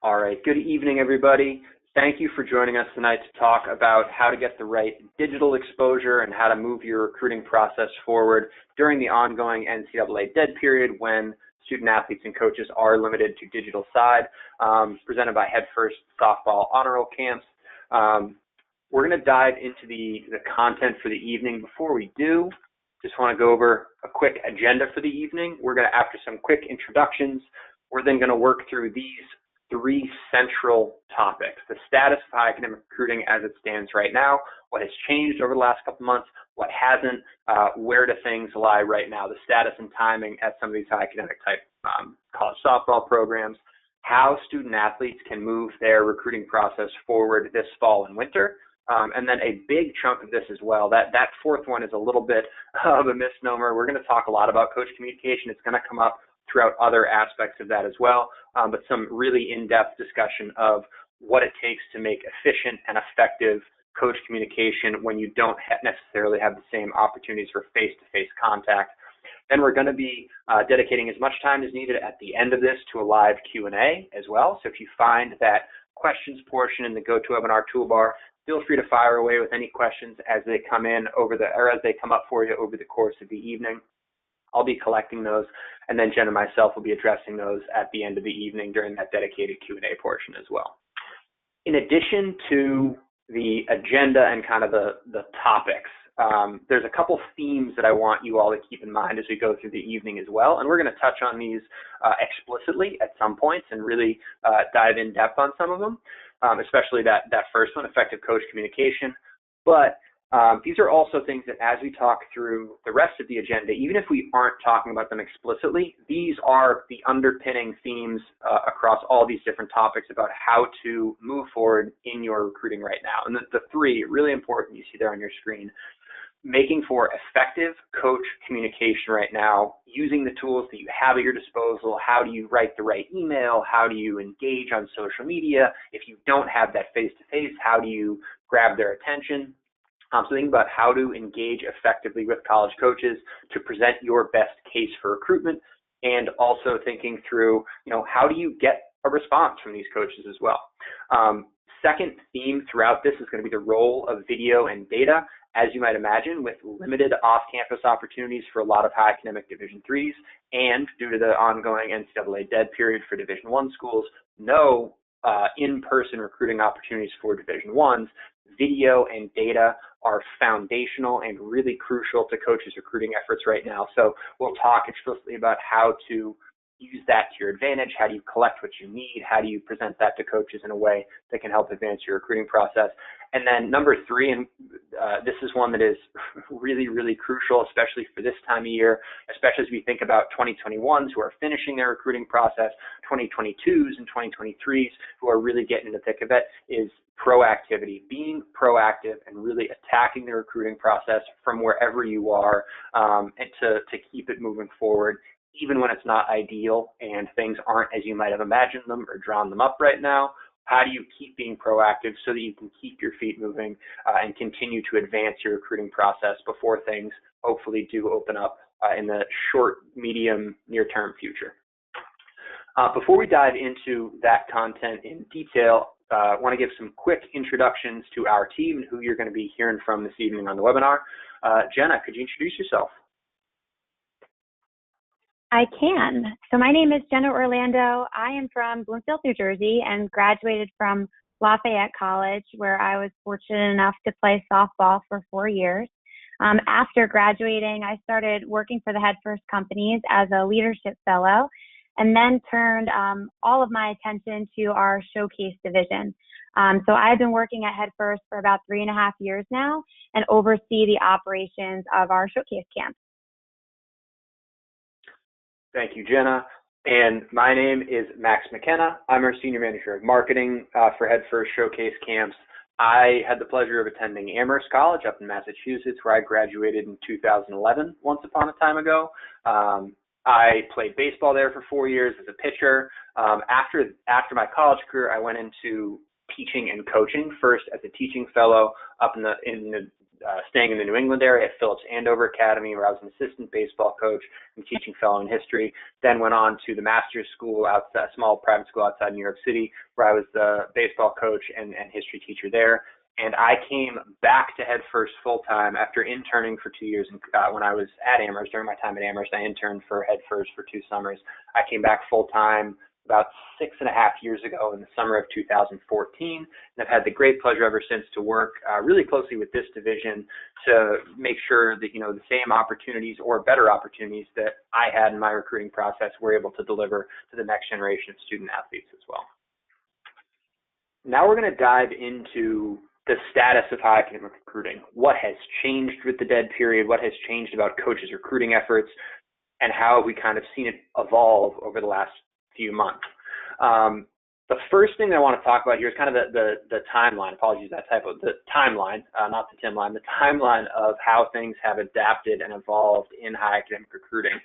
All right. Good evening, everybody. Thank you for joining us tonight to talk about how to get the right digital exposure and how to move your recruiting process forward during the ongoing NCAA dead period when student athletes and coaches are limited to digital side, presented by Head First Softball Honor Roll Camps. We're going to dive into the content for the evening. Before we do, just want to go over a quick agenda for the evening. We're going to, after some quick introductions, we're then going to work through these three central topics: the status of high academic recruiting as it stands right now, what has changed over the last couple months, what hasn't, where do things lie right now, the status and timing at some of these high academic type college softball programs, how student athletes can move their recruiting process forward this fall and winter, and then a big chunk of this as well. That fourth one is a little bit of a misnomer. We're going to talk a lot about coach communication. It's going to come up throughout other aspects of that as well, but some really in-depth discussion of what it takes to make efficient and effective coach communication when you don't necessarily have the same opportunities for face-to-face contact. Then we're going to be dedicating as much time as needed at the end of this to a live Q&A as well. So if you find that questions portion in the GoToWebinar toolbar, feel free to fire away with any questions as they come in as they come up for you over the course of the evening. I'll be collecting those, and then Jen and myself will be addressing those at the end of the evening during that dedicated Q&A portion as well. In addition to the agenda and kind of the topics, there's a couple themes that I want you all to keep in mind as we go through the evening as well, and we're going to touch on these explicitly at some points and really dive in depth on some of them, especially that first one, effective coach communication. But these are also things that as we talk through the rest of the agenda, even if we aren't talking about them explicitly, these are the underpinning themes across all these different topics about how to move forward in your recruiting right now. And the three, really important, you see there on your screen: making for effective coach communication right now, using the tools that you have at your disposal. How do you write the right email? How do you engage on social media? If you don't have that face-to-face, how do you grab their attention? So think about how to engage effectively with college coaches to present your best case for recruitment, and also thinking through, how do you get a response from these coaches as well. Second theme throughout this is going to be the role of video and data. As you might imagine, with limited off-campus opportunities for a lot of high academic Division IIIs, and due to the ongoing NCAA dead period for Division I schools, no in-person recruiting opportunities for Division Is, video and data are foundational and really crucial to coaches' recruiting efforts right now. So we'll talk explicitly about how to use that to your advantage. How do you collect what you need? How do you present that to coaches in a way that can help advance your recruiting process? And then number three, and this is one that is really, really crucial, especially for this time of year, especially as we think about 2021s who are finishing their recruiting process, 2022s and 2023s who are really getting in the thick of it, is proactivity, being proactive and really attacking the recruiting process from wherever you are, and to keep it moving forward, even when it's not ideal and things aren't as you might have imagined them or drawn them up right now. How do you keep being proactive so that you can keep your feet moving and continue to advance your recruiting process before things hopefully do open up in the short, medium, near-term future? Before we dive into that content in detail, I want to give some quick introductions to our team and who you're going to be hearing from this evening on the webinar. Jenna, could you introduce yourself? I can. So my name is Jenna Orlando. I am from Bloomfield, New Jersey, and graduated from Lafayette College, where I was fortunate enough to play softball for 4 years. After graduating, I started working for the Head First companies as a leadership fellow, and then turned all of my attention to our showcase division. So I've been working at Head First for about 3.5 years now and oversee the operations of our showcase camps. Thank you, Jenna. And my name is Max McKenna. I'm our Senior Manager of Marketing for Head First Showcase Camps. I had the pleasure of attending Amherst College up in Massachusetts, where I graduated in 2011, once upon a time ago. I played baseball there for 4 years as a pitcher. After my college career, I went into teaching and coaching, first as a teaching fellow up in the staying in the New England area at Phillips Andover Academy, where I was an assistant baseball coach and teaching fellow in history. Then went on to the master's school, outside, a small private school outside New York City, where I was the baseball coach and history teacher there. And I came back to Head First full-time after interning for 2 years. When I was at Amherst, during my time at Amherst, I interned for Head First for 2 summers. I came back full-time about 6.5 years ago in the summer of 2014. And I've had the great pleasure ever since to work really closely with this division to make sure that, the same opportunities or better opportunities that I had in my recruiting process, we're able to deliver to the next generation of student athletes as well. Now we're going to dive into the status of high academic recruiting. What has changed with the dead period? What has changed about coaches' recruiting efforts? And how have we kind of seen it evolve over the last few months? The first thing I want to talk about here is kind of the timeline. Apologies, that typo. The timeline, not the Tim line, the timeline of how things have adapted and evolved in high academic recruiting.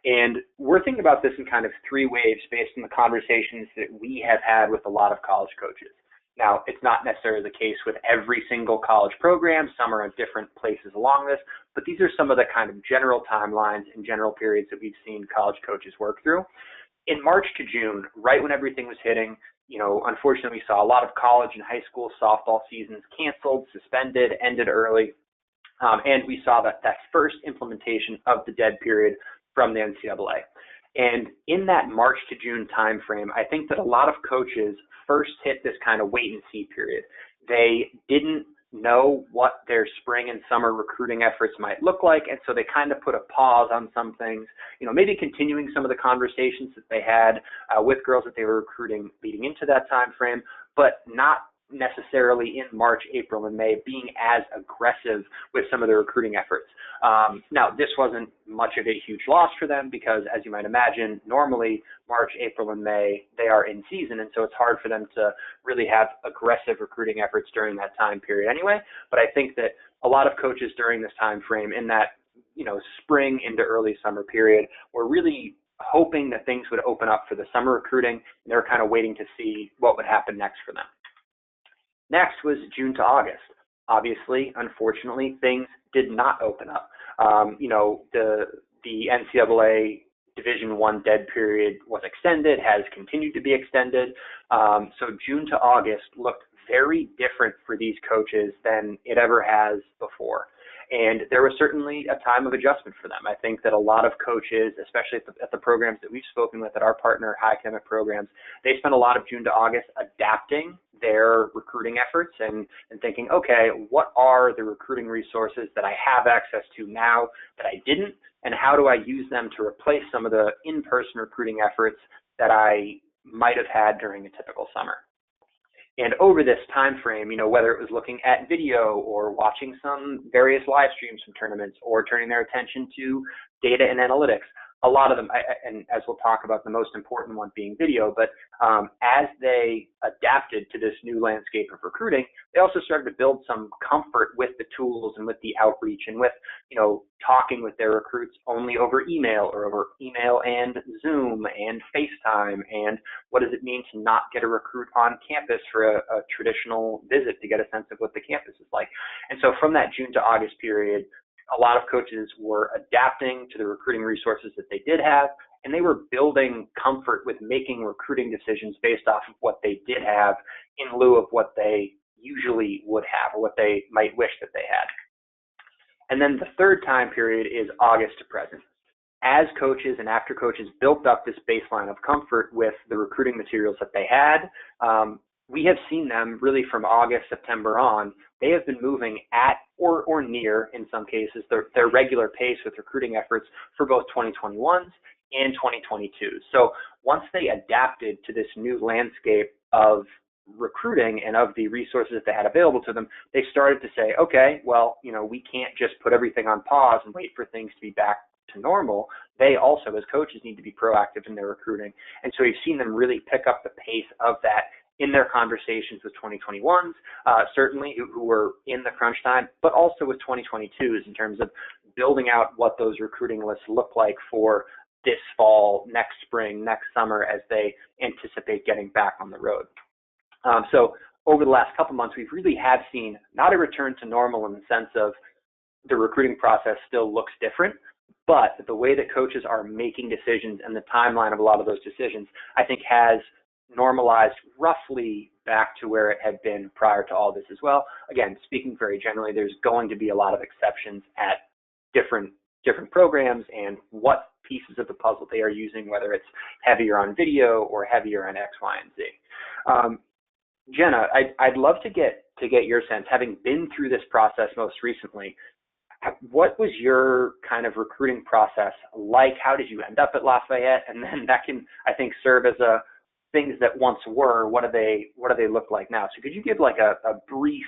And we're thinking about this in kind of 3 waves based on the conversations that we have had with a lot of college coaches. Now, it's not necessarily the case with every single college program. Some are at different places along this, but these are some of the kind of general timelines and general periods that we've seen college coaches work through. In March to June, right when everything was hitting, unfortunately, we saw a lot of college and high school softball seasons canceled, suspended, ended early, and we saw that first implementation of the dead period from the NCAA. And in that March to June timeframe, I think that a lot of coaches first hit this kind of wait and see period. They didn't know what their spring and summer recruiting efforts might look like, and so they kind of put a pause on some things, maybe continuing some of the conversations that they had with girls that they were recruiting leading into that time frame, but not necessarily in March, April, and May being as aggressive with some of the recruiting efforts. Now, this wasn't much of a huge loss for them because, as you might imagine, normally March, April, and May, they are in season, and so it's hard for them to really have aggressive recruiting efforts during that time period anyway. But I think that a lot of coaches during this time frame in that, spring into early summer period were really hoping that things would open up for the summer recruiting, and they were kind of waiting to see what would happen next for them. Next was June to August. Obviously, unfortunately, things did not open up. The NCAA Division I dead period was extended, has continued to be extended. So June to August looked very different for these coaches than it ever has before. And there was certainly a time of adjustment for them. I think that a lot of coaches, especially at the programs that we've spoken with at our partner high academic programs, they spent a lot of June to August adapting their recruiting efforts and thinking, okay, what are the recruiting resources that I have access to now that I didn't, and how do I use them to replace some of the in-person recruiting efforts that I might have had during a typical summer. And over this time frame, whether it was looking at video or watching some various live streams from tournaments or turning their attention to data and analytics, a lot of them, and as we'll talk about, the most important one being video, but as they adapted to this new landscape of recruiting, they also started to build some comfort with the tools and with the outreach and with, talking with their recruits only over email or over email and Zoom and FaceTime. And what does it mean to not get a recruit on campus for a traditional visit to get a sense of what the campus is like? And so from that June to August period, a lot of coaches were adapting to the recruiting resources that they did have, and they were building comfort with making recruiting decisions based off of what they did have in lieu of what they usually would have or what they might wish that they had. And then the third time period is August to present. As coaches and after coaches built up this baseline of comfort with the recruiting materials that they had, we have seen them really from August, September on. They have been moving at or near, in some cases, their regular pace with recruiting efforts for both 2021s and 2022s. So once they adapted to this new landscape of recruiting and of the resources that they had available to them, they started to say, okay, well, we can't just put everything on pause and wait for things to be back to normal. They also, as coaches, need to be proactive in their recruiting. And so we've seen them really pick up the pace of that in their conversations with 2021s, certainly who were in the crunch time, but also with 2022s in terms of building out what those recruiting lists look like for this fall, next spring, next summer, as they anticipate getting back on the road. So over the last couple months, we really have seen not a return to normal in the sense of the recruiting process still looks different, but the way that coaches are making decisions and the timeline of a lot of those decisions, I think has normalized roughly back to where it had been prior to all this as well. Again, speaking very generally, there's going to be a lot of exceptions at different programs and what pieces of the puzzle they are using, whether it's heavier on video or heavier on X, Y, and Z. Jenna, I'd love to get your sense, having been through this process most recently. What was your kind of recruiting process like? How did you end up at Lafayette? And then that can, I think, serve as a things that once were, what do they look like now? So could you give like a brief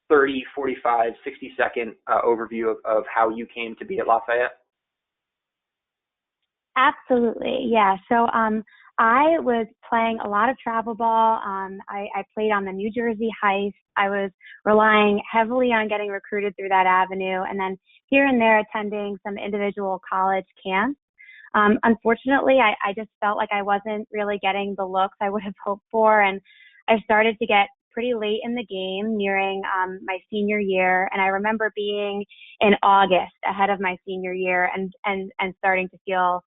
30, 45, 60-second overview of how you came to be at Lafayette? Absolutely. Yeah. So I was playing a lot of travel ball. I played on the New Jersey Heist. I was relying heavily on getting recruited through that avenue, and then here and there attending some individual college camps. Unfortunately, I just felt like I wasn't really getting the looks I would have hoped for, and I started to get pretty late in the game, nearing my senior year. And I remember being in August ahead of my senior year and starting to feel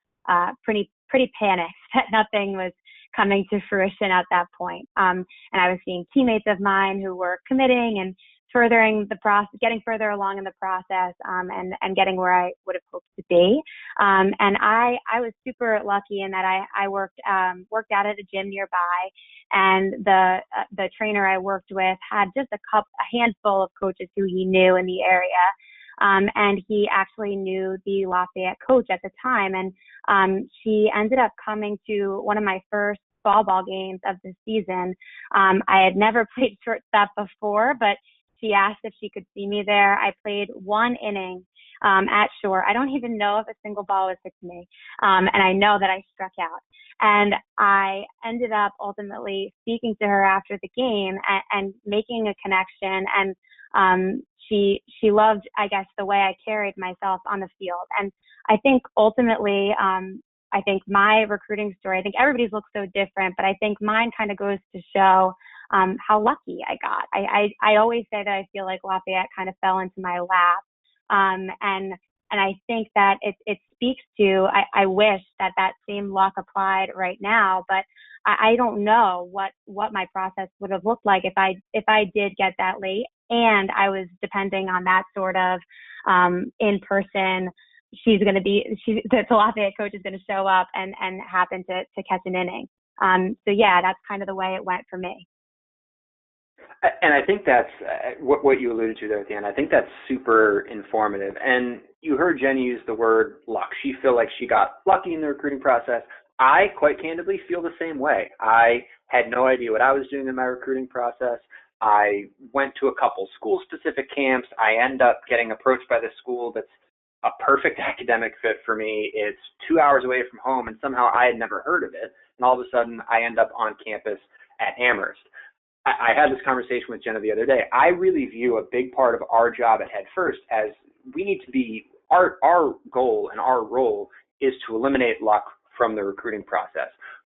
pretty panicked that nothing was coming to fruition at that point. And I was seeing teammates of mine who were committing and furthering the process, getting further along in the process, and getting where I would have hoped to be. And I was super lucky in that I worked out at a gym nearby, and the trainer I worked with had just a handful of coaches who he knew in the area. And he actually knew the Lafayette coach at the time. And she ended up coming to one of my first fall ball games of the season. I had never played shortstop before, but she asked if she could see me there. I played one inning at short. I don't even know if a single ball was hit to me. And I know that I struck out. And I ended up ultimately speaking to her after the game and making a connection. And she loved, I guess, the way I carried myself on the field. And I think ultimately, I think my recruiting story, I think everybody's looks so different, but I think mine kind of goes to show how lucky I got. I always say that I feel like Lafayette kind of fell into my lap. And I think that it speaks to, I wish that same luck applied right now, but I don't know what my process would have looked like if I did get that late and I was depending on that sort of in person. The Lafayette coach is going to show up and happen to catch an inning. So yeah, that's kind of the way it went for me. And I think that's what you alluded to there at the end. I think that's super informative. And you heard Jenny use the word luck. She felt like she got lucky in the recruiting process. I, quite candidly, feel the same way. I had no idea what I was doing in my recruiting process. I went to a couple school-specific camps. I end up getting approached by this school that's a perfect academic fit for me. It's 2 hours away from home, and somehow I had never heard of it. And all of a sudden, I end up on campus at Amherst. I had this conversation with Jenna the other day. I really view a big part of our job at Head First as we need to be, our goal and our role is to eliminate luck from the recruiting process.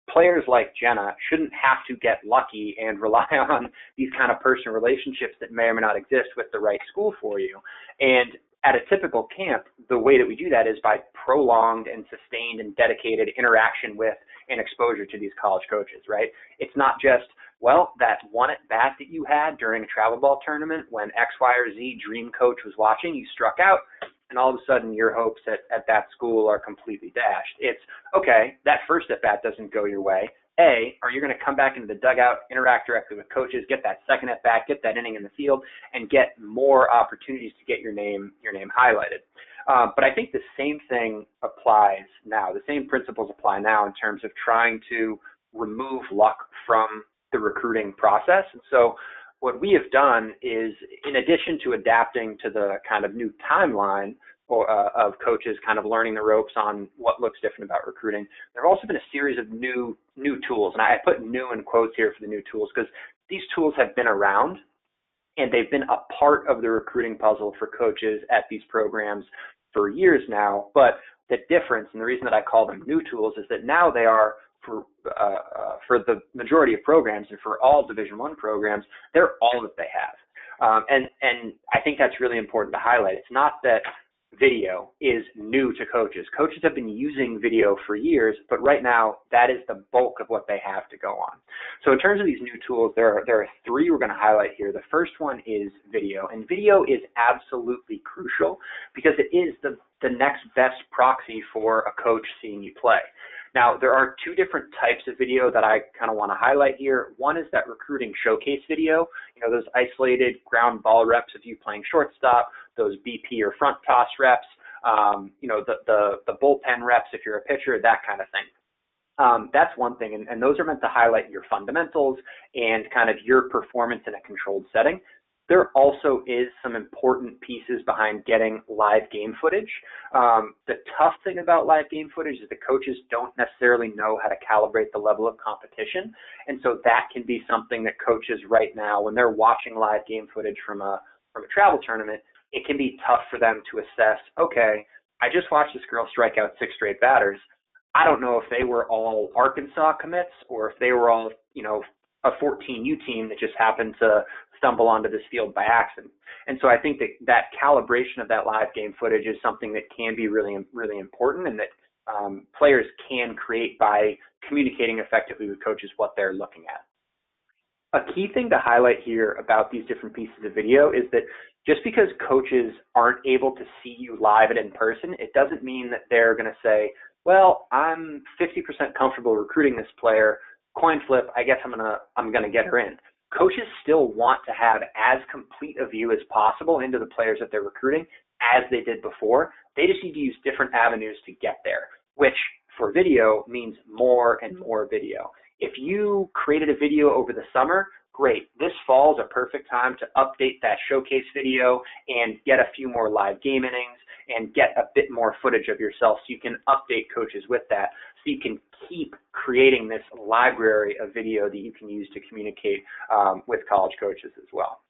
Players like Jenna shouldn't have to get lucky and rely on these kind of personal relationships that may or may not exist with the right school for you. And at a typical camp, the way that we do that is by prolonged and sustained and dedicated interaction with and exposure to these college coaches, right? It's not just, well, that one at bat that you had during a travel ball tournament when X, Y, or Z dream coach was watching, you struck out, and all of a sudden your hopes at that school are completely dashed. It's, okay, that first at bat doesn't go your way. Are you going to come back into the dugout, interact directly with coaches, get that second at bat, get that inning in the field, and get more opportunities to get your name highlighted. But I think the same thing applies now. The same principles apply now in terms of trying to remove luck from the recruiting process. And so what we have done is, in addition to adapting to the kind of new timeline of coaches kind of learning the ropes on what looks different about recruiting, there have also been a series of new tools. And I put new in quotes here for the new tools because these tools have been around and they've been a part of the recruiting puzzle for coaches at these programs for years now. But the difference, and the reason that I call them new tools, is that now they are for the majority of programs and for all Division I programs, they're all that they have. And I think that's really important to highlight. It's not that video is new to coaches. Coaches have been using video for years, but right now that is the bulk of what they have to go on. So in terms of these new tools, there are three we're going to highlight here. The first one is video, and video is absolutely crucial because it is the next best proxy for a coach seeing you play. Now, there are two different types of video that I kind of want to highlight here. One is that recruiting showcase video, those isolated ground ball reps of you playing shortstop, those BP or front toss reps, the bullpen reps if you're a pitcher, that kind of thing. That's one thing, and those are meant to highlight your fundamentals and kind of your performance in a controlled setting. There also is some important pieces behind getting live game footage. The tough thing about live game footage is the coaches don't necessarily know how to calibrate the level of competition. And so that can be something that coaches right now, when they're watching live game footage from a travel tournament, it can be tough for them to assess, okay, I just watched this girl strike out 6 straight batters. I don't know if they were all Arkansas commits or if they were all, a 14U team that just happened to stumble onto this field by accident. And so I think that calibration of that live game footage is something that can be really, really important, and that players can create by communicating effectively with coaches what they're looking at. A key thing to highlight here about these different pieces of video is that just because coaches aren't able to see you live and in person, it doesn't mean that they're going to say, well, I'm 50% comfortable recruiting this player, coin flip, I guess I'm gonna get her in. Coaches still want to have as complete a view as possible into the players that they're recruiting as they did before. They just need to use different avenues to get there, which for video means more and more video. If you created a video over the summer, great. This fall is a perfect time to update that showcase video and get a few more live game innings and get a bit more footage of yourself so you can update coaches with that, so you can keep creating this library of video that you can use to communicate with college coaches as well.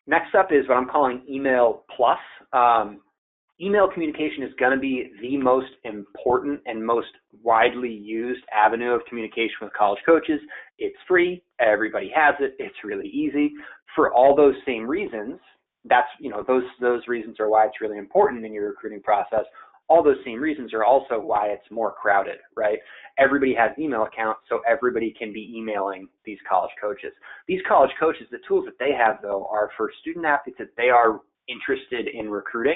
Next up is what I'm calling email plus. Email communication is going to be the most important and most widely used avenue of communication with college coaches. It's free. Everybody has it. It's really easy. For all those same reasons, those reasons are why it's really important in your recruiting process. All those same reasons are also why it's more crowded, right? Everybody has email accounts, so everybody can be emailing these college coaches. These college coaches, the tools that they have, though, are for student athletes that they are interested in recruiting.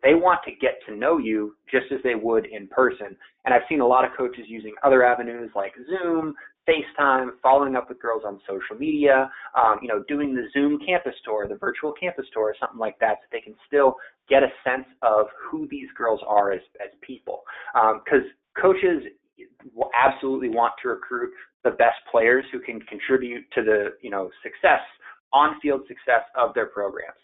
They want to get to know you just as they would in person. And I've seen a lot of coaches using other avenues like Zoom, FaceTime, following up with girls on social media, doing the Zoom campus tour, the virtual campus tour, or something like that, so they can still get a sense of who these girls are as people. Because coaches absolutely want to recruit the best players who can contribute to the success, on-field success of their programs.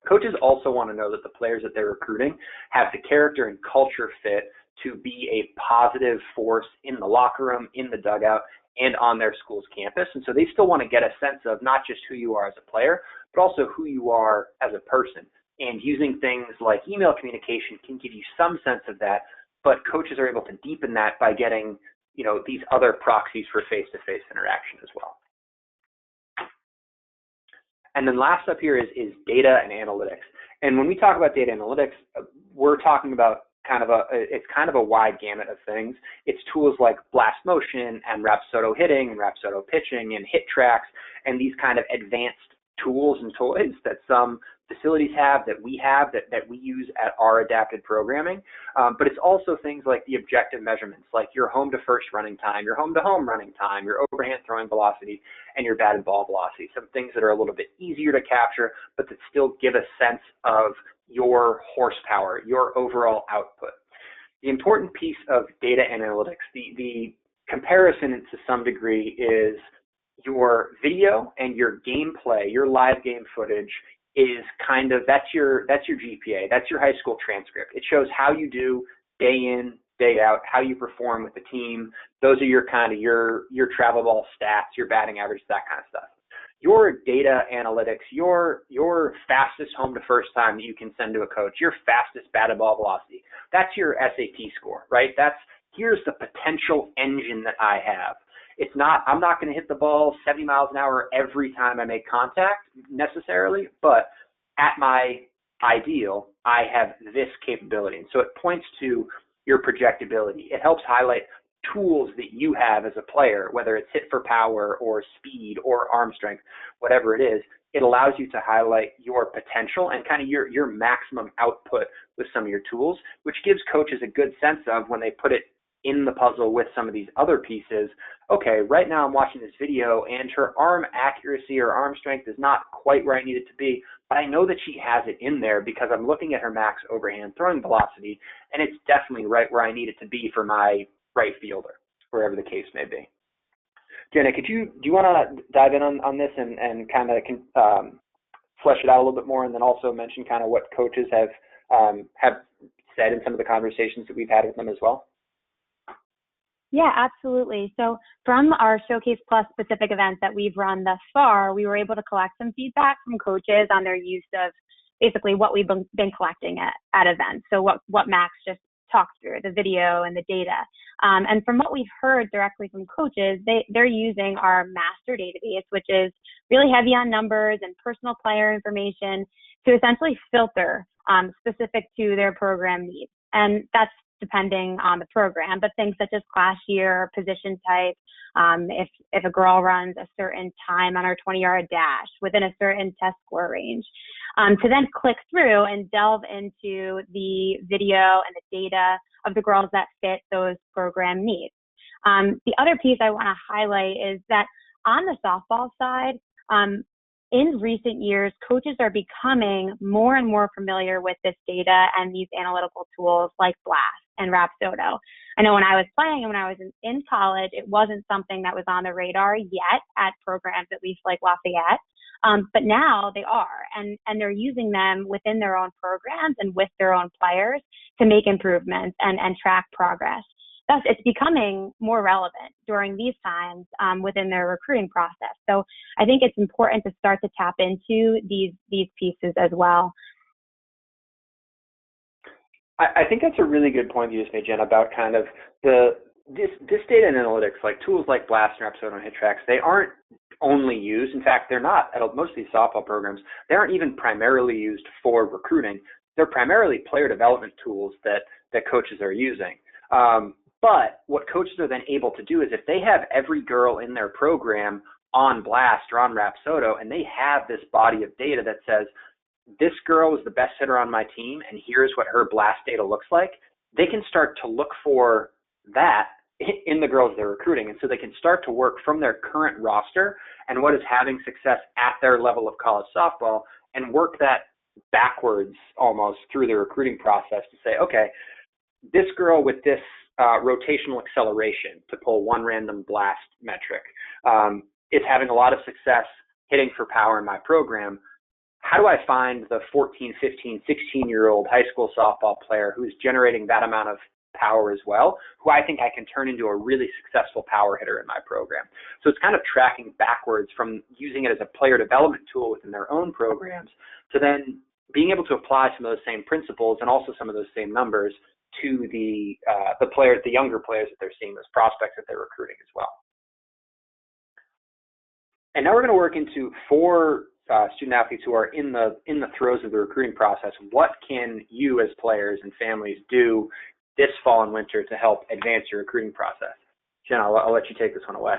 Coaches also want to know that the players that they're recruiting have the character and culture fit to be a positive force in the locker room, in the dugout, and on their school's campus. And so they still want to get a sense of not just who you are as a player, but also who you are as a person. And using things like email communication can give you some sense of that, but coaches are able to deepen that by getting, these other proxies for face-to-face interaction as well. And then last up here is data and analytics. And when we talk about data analytics, we're talking about it's kind of a wide gamut of things. It's tools like blast motion and Rapsodo hitting and Rapsodo pitching and hit tracks and these kind of advanced tools and toys that some facilities have, that we use at our adapted programming. But it's also things like the objective measurements, like your home to first running time, your home to home running time, your overhand throwing velocity, and your batted ball velocity. Some things that are a little bit easier to capture, but that still give a sense of your horsepower, your overall output. The important piece of data analytics, the comparison to some degree, is your video and your gameplay, your live game footage is that's your GPA, that's your high school transcript. It shows how you do day in, day out, how you perform with the team. Those are your travel ball stats, your batting average, that kind of stuff. Your data analytics, your fastest home to first time that you can send to a coach, your fastest batted ball velocity, that's your SAT score, right? That's here's the potential engine that I have. It's not, I'm not going to hit the ball 70 miles an hour every time I make contact necessarily, but at my ideal, I have this capability. And so it points to your projectability. It helps highlight tools that you have as a player, whether it's hit for power or speed or arm strength, whatever it is. It allows you to highlight your potential and kind of your maximum output with some of your tools, which gives coaches a good sense of when they put it in the puzzle with some of these other pieces. Okay, right now I'm watching this video and her arm accuracy or arm strength is not quite where I need it to be, but I know that she has it in there because I'm looking at her max overhand throwing velocity, and it's definitely right where I need it to be for my right fielder, wherever the case may be. Jenna, do you want to dive in on this and kind of flesh it out a little bit more, and then also mention kind of what coaches have said in some of the conversations that we've had with them as well? Yeah, absolutely. So from our Showcase Plus specific events that we've run thus far, we were able to collect some feedback from coaches on their use of basically what we've been collecting at events. So what Max just talked through, the video and the data. And from what we've heard directly from coaches, they're using our master database, which is really heavy on numbers and personal player information to essentially filter specific to their program needs. And that's depending on the program, but things such as class year, position type, if a girl runs a certain time on her 20-yard dash within a certain test score range, to then click through and delve into the video and the data of the girls that fit those program needs. The other piece I want to highlight is that on the softball side, in recent years, coaches are becoming more and more familiar with this data and these analytical tools like Blast and Rapsodo. I know when I was playing and when I was in college, it wasn't something that was on the radar yet at programs, at least like Lafayette. But now they are, and they're using them within their own programs and with their own players to make improvements and track progress. Thus, it's becoming more relevant during these times within their recruiting process. So I think it's important to start to tap into these pieces as well. I think that's a really good point you just made, Jen, about kind of this data and analytics, like tools like Blast and Rapsodo and HitTrax. They aren't only used. In fact, they're not at most of these softball programs. They aren't even primarily used for recruiting. They're primarily player development tools that coaches are using. But what coaches are then able to do is if they have every girl in their program on Blast or on Rapsodo, and they have this body of data that says, this girl is the best hitter on my team, and here's what her Blast data looks like, they can start to look for that in the girls they're recruiting. And so they can start to work from their current roster and what is having success at their level of college softball and work that backwards almost through the recruiting process to say, okay, this girl with this rotational acceleration, to pull one random Blast metric, is having a lot of success hitting for power in my program. How do I find the 14, 15, 16-year-old high school softball player who's generating that amount of power as well, who I think I can turn into a really successful power hitter in my program? So it's kind of tracking backwards from using it as a player development tool within their own programs to then being able to apply some of those same principles and also some of those same numbers to the players, the younger players that they're seeing, those prospects that they're recruiting as well. And now we're going to work into four student athletes who are in the throes of the recruiting process. What can you as players and families do this fall and winter to help advance your recruiting process? Jen, I'll let you take this one away.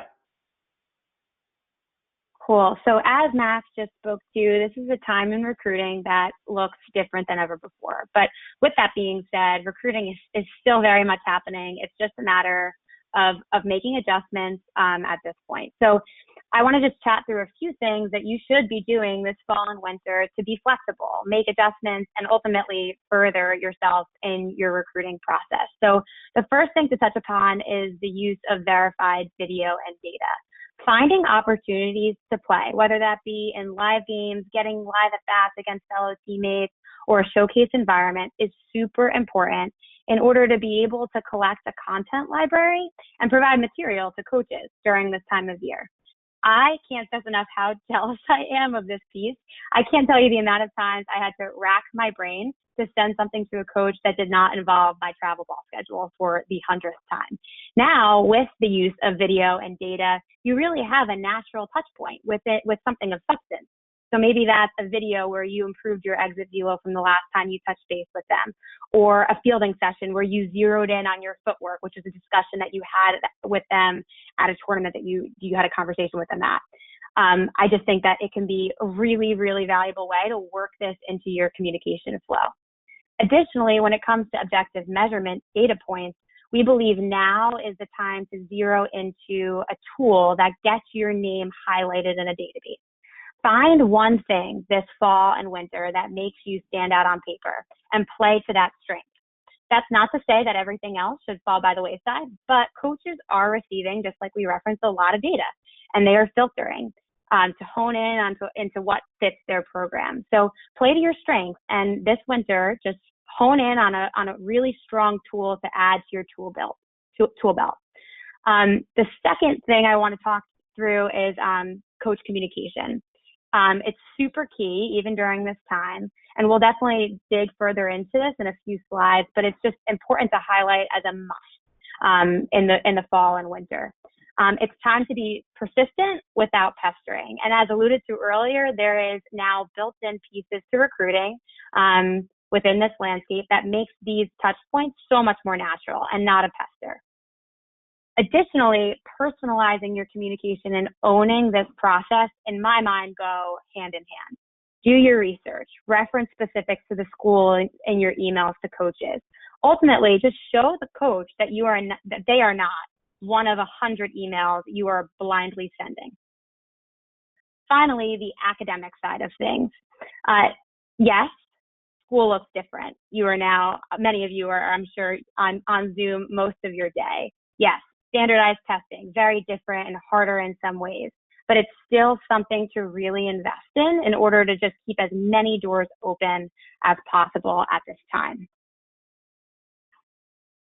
Cool. So as Max just spoke to, this is a time in recruiting that looks different than ever before. But with that being said, recruiting is still very much happening. It's just a matter of making adjustments at this point. So I want to just chat through a few things that you should be doing this fall and winter to be flexible, make adjustments, and ultimately further yourself in your recruiting process. So the first thing to touch upon is the use of verified video and data. Finding opportunities to play, whether that be in live games, getting live at bats against fellow teammates, or a showcase environment is super important in order to be able to collect a content library and provide material to coaches during this time of year. I can't stress enough how jealous I am of this piece. I can't tell you the amount of times I had to rack my brain to send something to a coach that did not involve my travel ball schedule for the 100th time. Now, with the use of video and data, you really have a natural touch point with it, with something of substance. So maybe that's a video where you improved your exit velo from the last time you touched base with them, or a fielding session where you zeroed in on your footwork, which is a discussion that you had with them at a tournament that you had a conversation with them at. I just think that it can be a really, really valuable way to work this into your communication flow. Additionally, when it comes to objective measurement data points, we believe now is the time to zero into a tool that gets your name highlighted in a database. Find one thing this fall and winter that makes you stand out on paper and play to that strength. That's not to say that everything else should fall by the wayside, but coaches are receiving, just like we referenced, a lot of data, and they are filtering to hone in into what fits their program. So play to your strengths, and this winter, just hone in on a really strong tool to add to your tool belt. The second thing I want to talk through is coach communication. It's super key even during this time, and we'll definitely dig further into this in a few slides, but it's just important to highlight as a must in the fall and winter. It's time to be persistent without pestering. And as alluded to earlier, there is now built-in pieces to recruiting within this landscape that makes these touch points so much more natural and not a pester. Additionally, personalizing your communication and owning this process, in my mind, go hand in hand. Do your research, reference specifics to the school in your emails to coaches. Ultimately, just show the coach that that they are not one of 100 emails you are blindly sending. Finally, the academic side of things. Yes, school looks different. Many of you are, I'm sure, on Zoom most of your day. Yes, standardized testing, very different and harder in some ways, but it's still something to really invest in order to just keep as many doors open as possible at this time.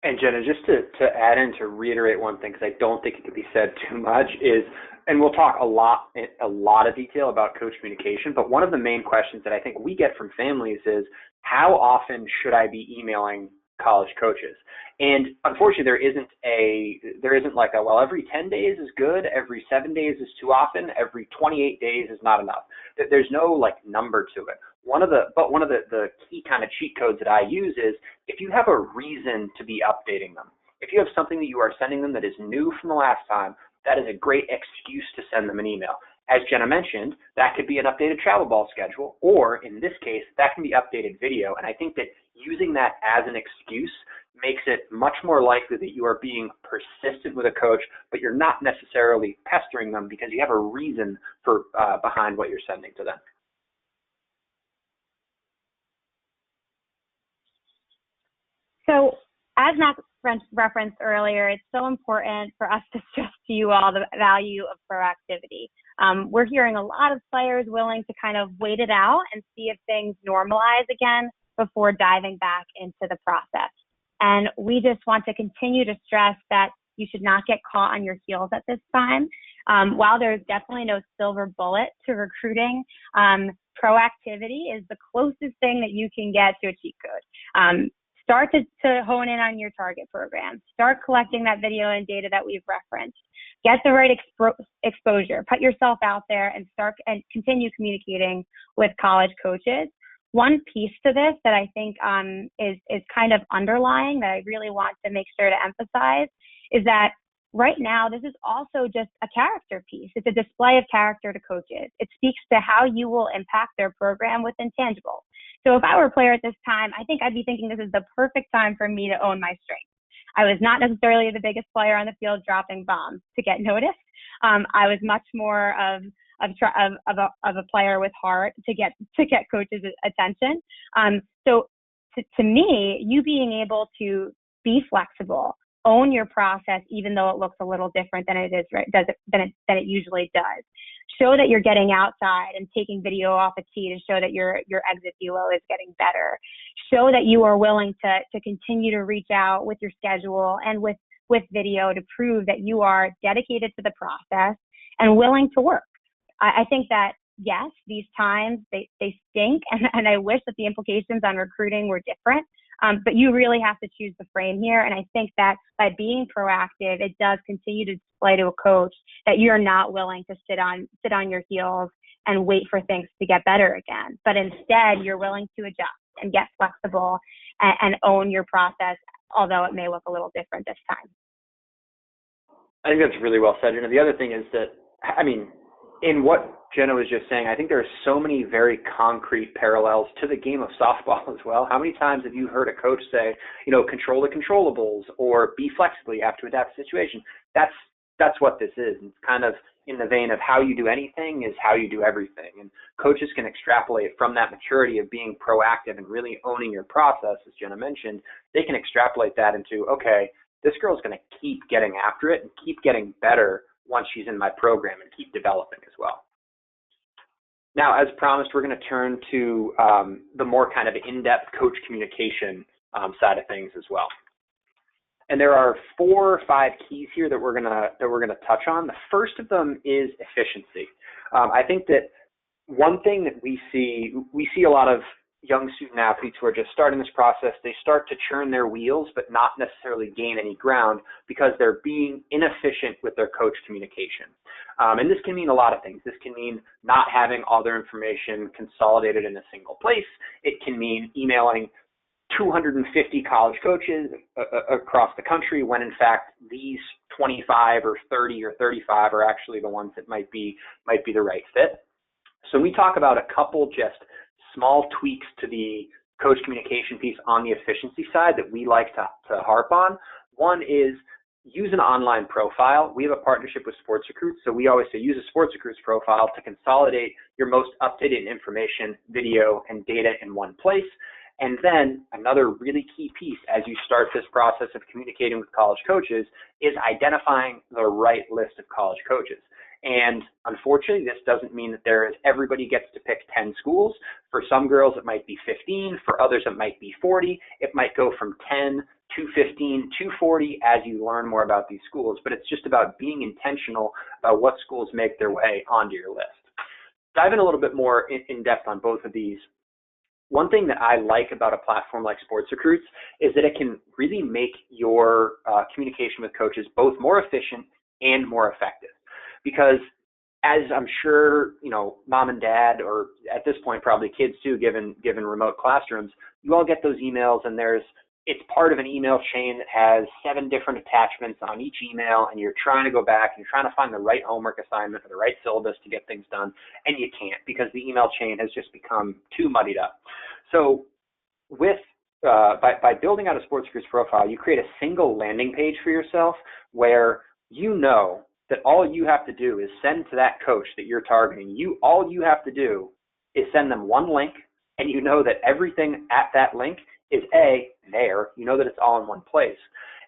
And Jenna, just to add in, to reiterate one thing, because I don't think it could be said too much, is, and we'll talk a lot of detail about coach communication, but one of the main questions that I think we get from families is, how often should I be emailing college coaches? And unfortunately, there isn't like a, well, every 10 days is good, every 7 days is too often, every 28 days is not enough. There's no like number to it. One of the key kind of cheat codes that I use is, if you have a reason to be updating them, if you have something that you are sending them that is new from the last time, that is a great excuse to send them an email. As Jenna mentioned, that could be an updated travel ball schedule, or in this case, that can be updated video. And I think that using that as an excuse makes it much more likely that you are being persistent with a coach, but you're not necessarily pestering them because you have a reason for behind what you're sending to them. So as Matt referenced earlier, it's so important for us to stress to you all the value of proactivity. We're hearing a lot of players willing to kind of wait it out and see if things normalize again before diving back into the process. And we just want to continue to stress that you should not get caught on your heels at this time. While there's definitely no silver bullet to recruiting, proactivity is the closest thing that you can get to a cheat code. Start to hone in on your target program. Start collecting that video and data that we've referenced. Get the right exposure. Put yourself out there and continue communicating with college coaches. One piece to this that I think is kind of underlying that I really want to make sure to emphasize is that right now, this is also just a character piece. It's a display of character to coaches. It speaks to how you will impact their program with intangibles. So if I were a player at this time, I think I'd be thinking this is the perfect time for me to own my strengths. I was not necessarily the biggest player on the field dropping bombs to get noticed. I was much more of a player with heart to get coaches' attention. So to me, you being able to be flexible, own your process, even though it looks a little different than it is, right? Than it usually does. Show that you're getting outside and taking video off a tee to show that your exit velo is getting better. Show that you are willing to continue to reach out with your schedule and with video to prove that you are dedicated to the process and willing to work. I think that, yes, these times, they stink, and I wish that the implications on recruiting were different. But you really have to choose the frame here. And I think that by being proactive, it does continue to display to a coach that you're not willing to sit on your heels and wait for things to get better again. But instead, you're willing to adjust and get flexible and own your process, although it may look a little different this time. I think that's really well said. The other thing is that, in what Jenna was just saying, I think there are so many very concrete parallels to the game of softball as well. How many times have you heard a coach say, control the controllables, or be flexible, you have to adapt to the situation? That's what this is. It's kind of in the vein of how you do anything is how you do everything. And coaches can extrapolate from that maturity of being proactive and really owning your process, as Jenna mentioned. They can extrapolate that into, okay, this girl's going to keep getting after it and keep getting better once she's in my program, and keep developing as well. Now, as promised, we're going to turn to the more kind of in-depth coach communication side of things as well. And there are 4 or 5 keys here that we're gonna touch on. The first of them is efficiency. I think that one thing that we see a lot of young student athletes who are just starting this process, they start to churn their wheels but not necessarily gain any ground because they're being inefficient with their coach communication. And this can mean a lot of things. This can mean not having all their information consolidated in a single place. It can mean emailing 250 college coaches across the country when in fact these 25 or 30 or 35 are actually the ones that might be the right fit. So we talk about a couple just small tweaks to the coach communication piece on the efficiency side that we like to harp on. One is use an online profile. We have a partnership with Sports Recruits, so we always say use a Sports Recruits profile to consolidate your most up-to-date information, video, and data in one place. And then another really key piece as you start this process of communicating with college coaches is identifying the right list of college coaches. And unfortunately, this doesn't mean that everybody gets to pick 10 schools. For some girls, it might be 15. For others, it might be 40. It might go from 10 to 15 to 40 as you learn more about these schools. But it's just about being intentional about what schools make their way onto your list. Dive in a little bit more in depth on both of these. One thing that I like about a platform like Sports Recruits is that it can really make your communication with coaches both more efficient and more effective. Because as I'm sure, mom and dad, or at this point probably kids too, given remote classrooms, you all get those emails, and it's part of an email chain that has 7 different attachments on each email, and you're trying to go back and you're trying to find the right homework assignment or the right syllabus to get things done, and you can't because the email chain has just become too muddied up. So by building out a Sports Recruits profile, you create a single landing page for yourself where that all you have to do is send to that coach that you're targeting. All you have to do is send them one link, and you know that everything at that link is A, there. You know that it's all in one place.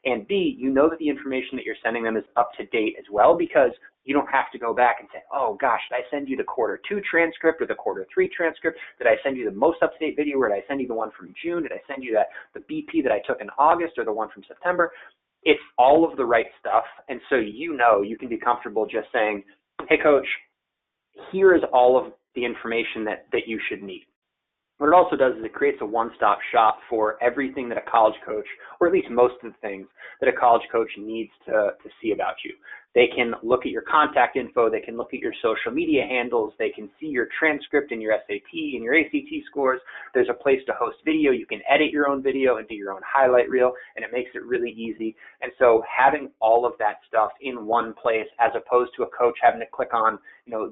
And B, you know that the information that you're sending them is up to date as well, because you don't have to go back and say, oh gosh, did I send you the quarter 2 transcript or the quarter 3 transcript? Did I send you the most up-to-date video, or did I send you the one from June? Did I send you the BP that I took in August, or the one from September? It's all of the right stuff. And so you can be comfortable just saying, hey coach, here is all of the information that you should need. What it also does is it creates a one-stop shop for everything that a college coach, or at least most of the things that a college coach needs to see about you. They can look at your contact info. They can look at your social media handles. They can see your transcript and your SAT and your ACT scores. There's a place to host video. You can edit your own video and do your own highlight reel, and it makes it really easy. And so having all of that stuff in one place, as opposed to a coach having to click on,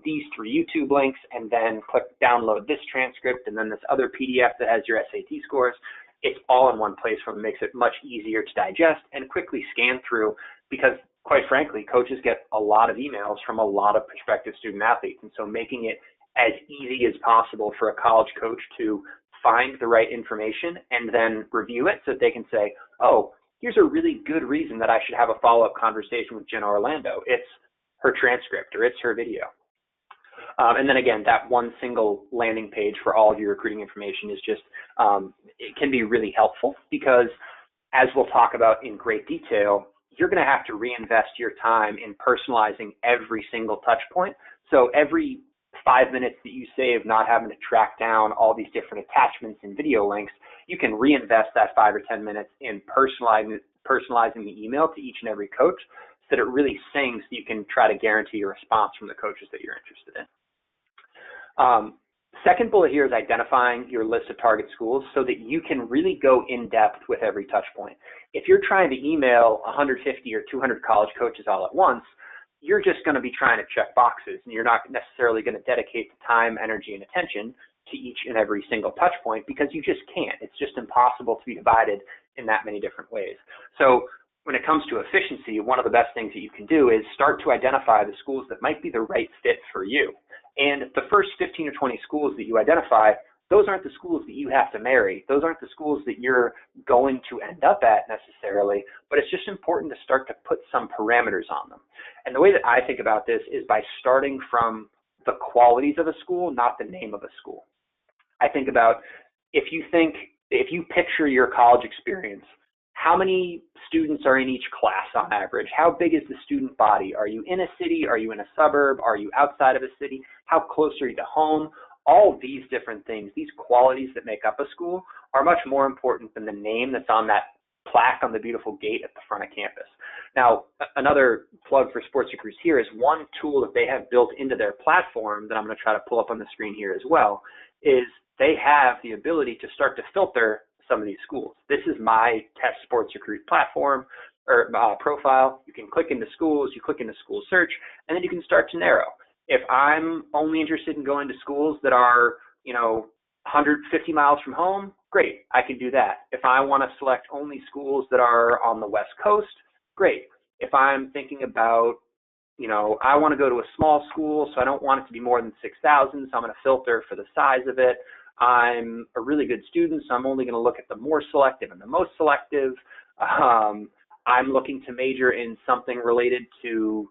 these 3 YouTube links and then click download this transcript and then this other PDF that has your SAT scores, it's all in one place, where it makes it much easier to digest and quickly scan through, because quite frankly, coaches get a lot of emails from a lot of prospective student athletes. And so making it as easy as possible for a college coach to find the right information and then review it so that they can say, oh, here's a really good reason that I should have a follow-up conversation with Jenna Orlando. It's her transcript or it's her video. And then again, that one single landing page for all of your recruiting information is just, it can be really helpful, because as we'll talk about in great detail, you're going to have to reinvest your time in personalizing every single touch point. So every 5 minutes that you save not having to track down all these different attachments and video links, you can reinvest that 5 or 10 minutes in personalizing the email to each and every coach so that it really sings, so you can try to guarantee a response from the coaches that you're interested in. Second bullet here is identifying your list of target schools so that you can really go in depth with every touch point. If you're trying to email 150 or 200 college coaches all at once, you're just going to be trying to check boxes, and you're not necessarily going to dedicate the time, energy, and attention to each and every single touch point because you just can't. It's just impossible to be divided in that many different ways. So when it comes to efficiency, one of the best things that you can do is start to identify the schools that might be the right fit for you. And the first 15 or 20 schools that you identify, those aren't the schools that you have to marry. Those aren't the schools that you're going to end up at necessarily, but it's just important to start to put some parameters on them. And the way that I think about this is by starting from the qualities of a school, not the name of a school. I think about if you picture your college experience, how many students are in each class on average? How big is the student body? Are you in a city? Are you in a suburb? Are you outside of a city? How close are you to home? All these different things, these qualities that make up a school, are much more important than the name that's on that plaque on the beautiful gate at the front of campus. Now, another plug for Sports Recruits here is one tool that they have built into their platform that I'm going to try to pull up on the screen here as well, is they have the ability to start to filter some of these schools. This is my Test Sports Recruit platform or profile. You can click into schools, you click into school search, and then you can start to narrow. If I'm only interested in going to schools that are, 150 miles from home, great, I can do that. If I want to select only schools that are on the West Coast, great. If I'm thinking about, I want to go to a small school, so I don't want it to be more than 6,000, so I'm going to filter for the size of it. I'm a really good student, so I'm only going to look at the more selective and the most selective. I'm looking to major in something related to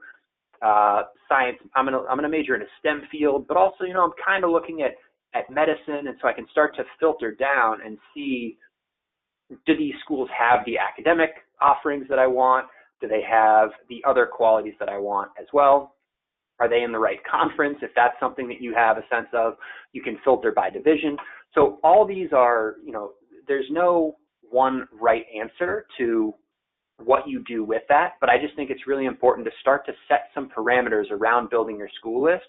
science. I'm going to major in a STEM field, but also, I'm kind of looking at medicine, and so I can start to filter down and see, do these schools have the academic offerings that I want? Do they have the other qualities that I want as well? Are they in the right conference? If that's something that you have a sense of, you can filter by division. So all these are, there's no one right answer to what you do with that, but I just think it's really important to start to set some parameters around building your school list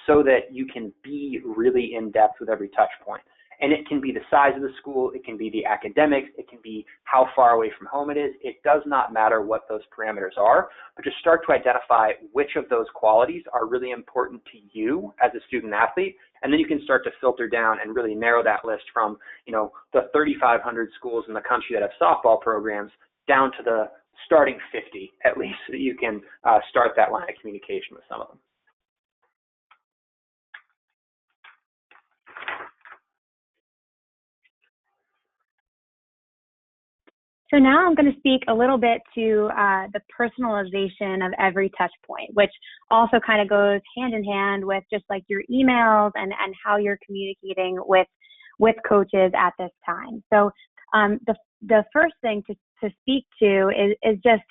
so that you can be really in depth with every touch point. And it can be the size of the school, it can be the academics, it can be how far away from home it is. It does not matter what those parameters are, but just start to identify which of those qualities are really important to you as a student athlete, and then you can start to filter down and really narrow that list from, the 3,500 schools in the country that have softball programs down to the starting 50 at least, so that you can start that line of communication with some of them. So now I'm going to speak a little bit to the personalization of every touch point, which also kind of goes hand in hand with just like your emails and how you're communicating with coaches at this time. So the first thing to speak to is just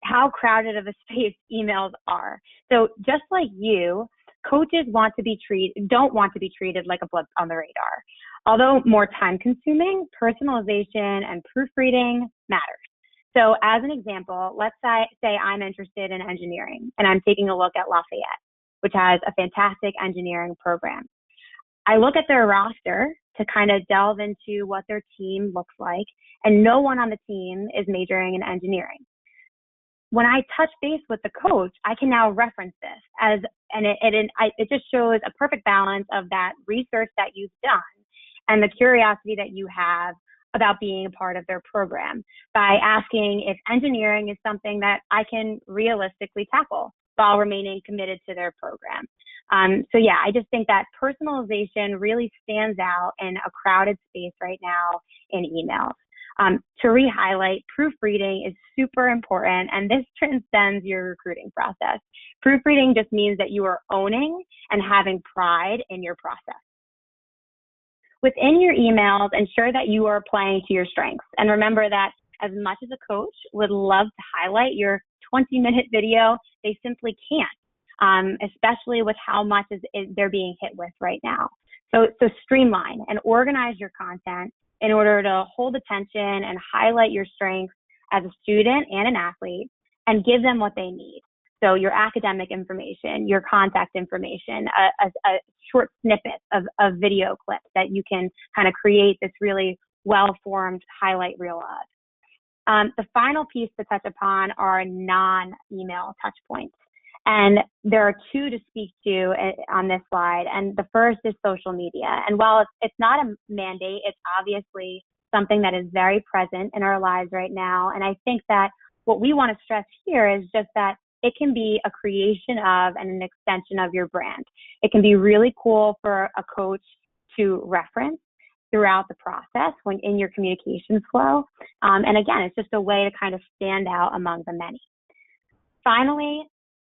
how crowded of a space emails are. So just like you, coaches don't want to be treated like a blip on the radar. Although more time consuming, personalization and proofreading matters. So as an example, let's say I'm interested in engineering and I'm taking a look at Lafayette, which has a fantastic engineering program. I look at their roster to kind of delve into what their team looks like, and no one on the team is majoring in engineering. When I touch base with the coach, I can now reference this it just shows a perfect balance of that research that you've done and the curiosity that you have about being a part of their program by asking if engineering is something that I can realistically tackle while remaining committed to their program. I just think that personalization really stands out in a crowded space right now in emails. To re-highlight, proofreading is super important, and this transcends your recruiting process. Proofreading just means that you are owning and having pride in your process. Within your emails, ensure that you are playing to your strengths. And remember that as much as a coach would love to highlight your 20-minute video, they simply can't, especially with how much they're being hit with right now. So streamline and organize your content in order to hold attention and highlight your strengths as a student and an athlete and give them what they need. So your academic information, your contact information, a short snippet of video clips that you can kind of create this really well-formed highlight reel of. The final piece to touch upon are non-email touch points. And there are two to speak to on this slide. And the first is social media. And while it's not a mandate, it's obviously something that is very present in our lives right now. And I think that what we want to stress here is just that it can be a creation of and an extension of your brand. It can be really cool for a coach to reference throughout the process when in your communications flow. And again, it's just a way to kind of stand out among the many. Finally,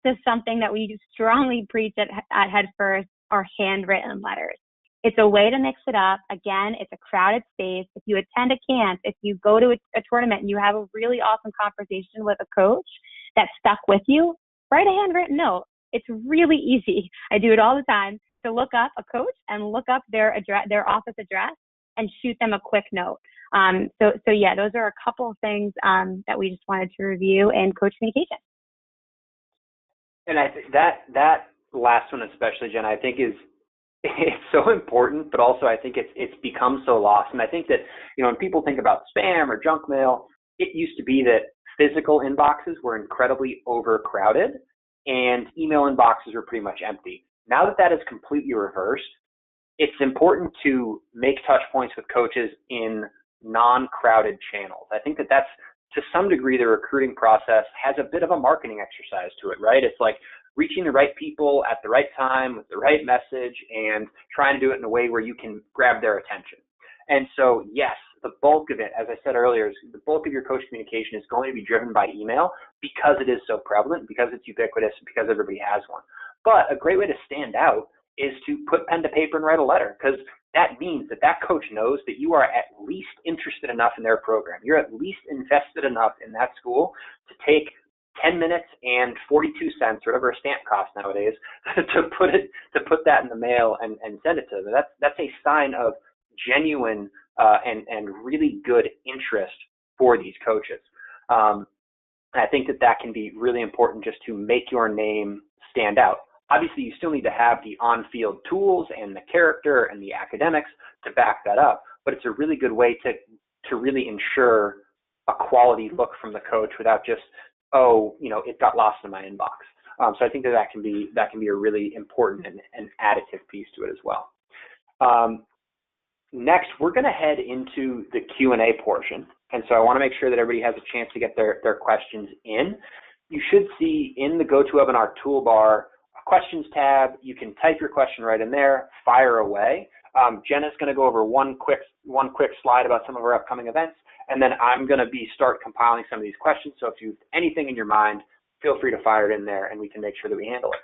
just something that we strongly preach at Head First are handwritten letters. It's a way to mix it up. Again, it's a crowded space. If you attend a camp, if you go to a tournament and you have a really awesome conversation with a coach that stuck with you, write a handwritten note. It's really easy. I do it all the time to look up a coach and look up their address, their office address, and shoot them a quick note. So yeah, those are a couple of things that we just wanted to review in coach communication. And I think that last one especially, Jen, I think it's so important, but also I think it's become so lost. And I think that, when people think about spam or junk mail, it used to be that physical inboxes were incredibly overcrowded and email inboxes were pretty much empty. Now that is completely reversed, it's important to make touch points with coaches in non-crowded channels. I think that's, to some degree, the recruiting process has a bit of a marketing exercise to it, right? It's like reaching the right people at the right time with the right message and trying to do it in a way where you can grab their attention. And so, yes, the bulk of it, as I said earlier, the bulk of your coach communication is going to be driven by email because it is so prevalent, because it's ubiquitous, because everybody has one. But a great way to stand out is to put pen to paper and write a letter, because that means that coach knows that you are at least interested enough in their program. You're at least invested enough in that school to take 10 minutes and 42 cents, whatever a stamp costs nowadays, to put that in the mail and send it to them. That's a sign of genuine and really good interest for these coaches. I think that can be really important just to make your name stand out. Obviously, you still need to have the on-field tools and the character and the academics to back that up, but it's a really good way to really ensure a quality look from the coach without just, it got lost in my inbox. So I think that can be a really important and additive piece to it as well. Next, we're going to head into the Q&A portion, and so I want to make sure that everybody has a chance to get their questions in. You should see in the GoToWebinar toolbar a questions tab. You can type your question right in there, fire away. Jenna's going to go over one quick slide about some of our upcoming events, and then I'm going to start compiling some of these questions. So if you have anything in your mind, feel free to fire it in there, and we can make sure that we handle it.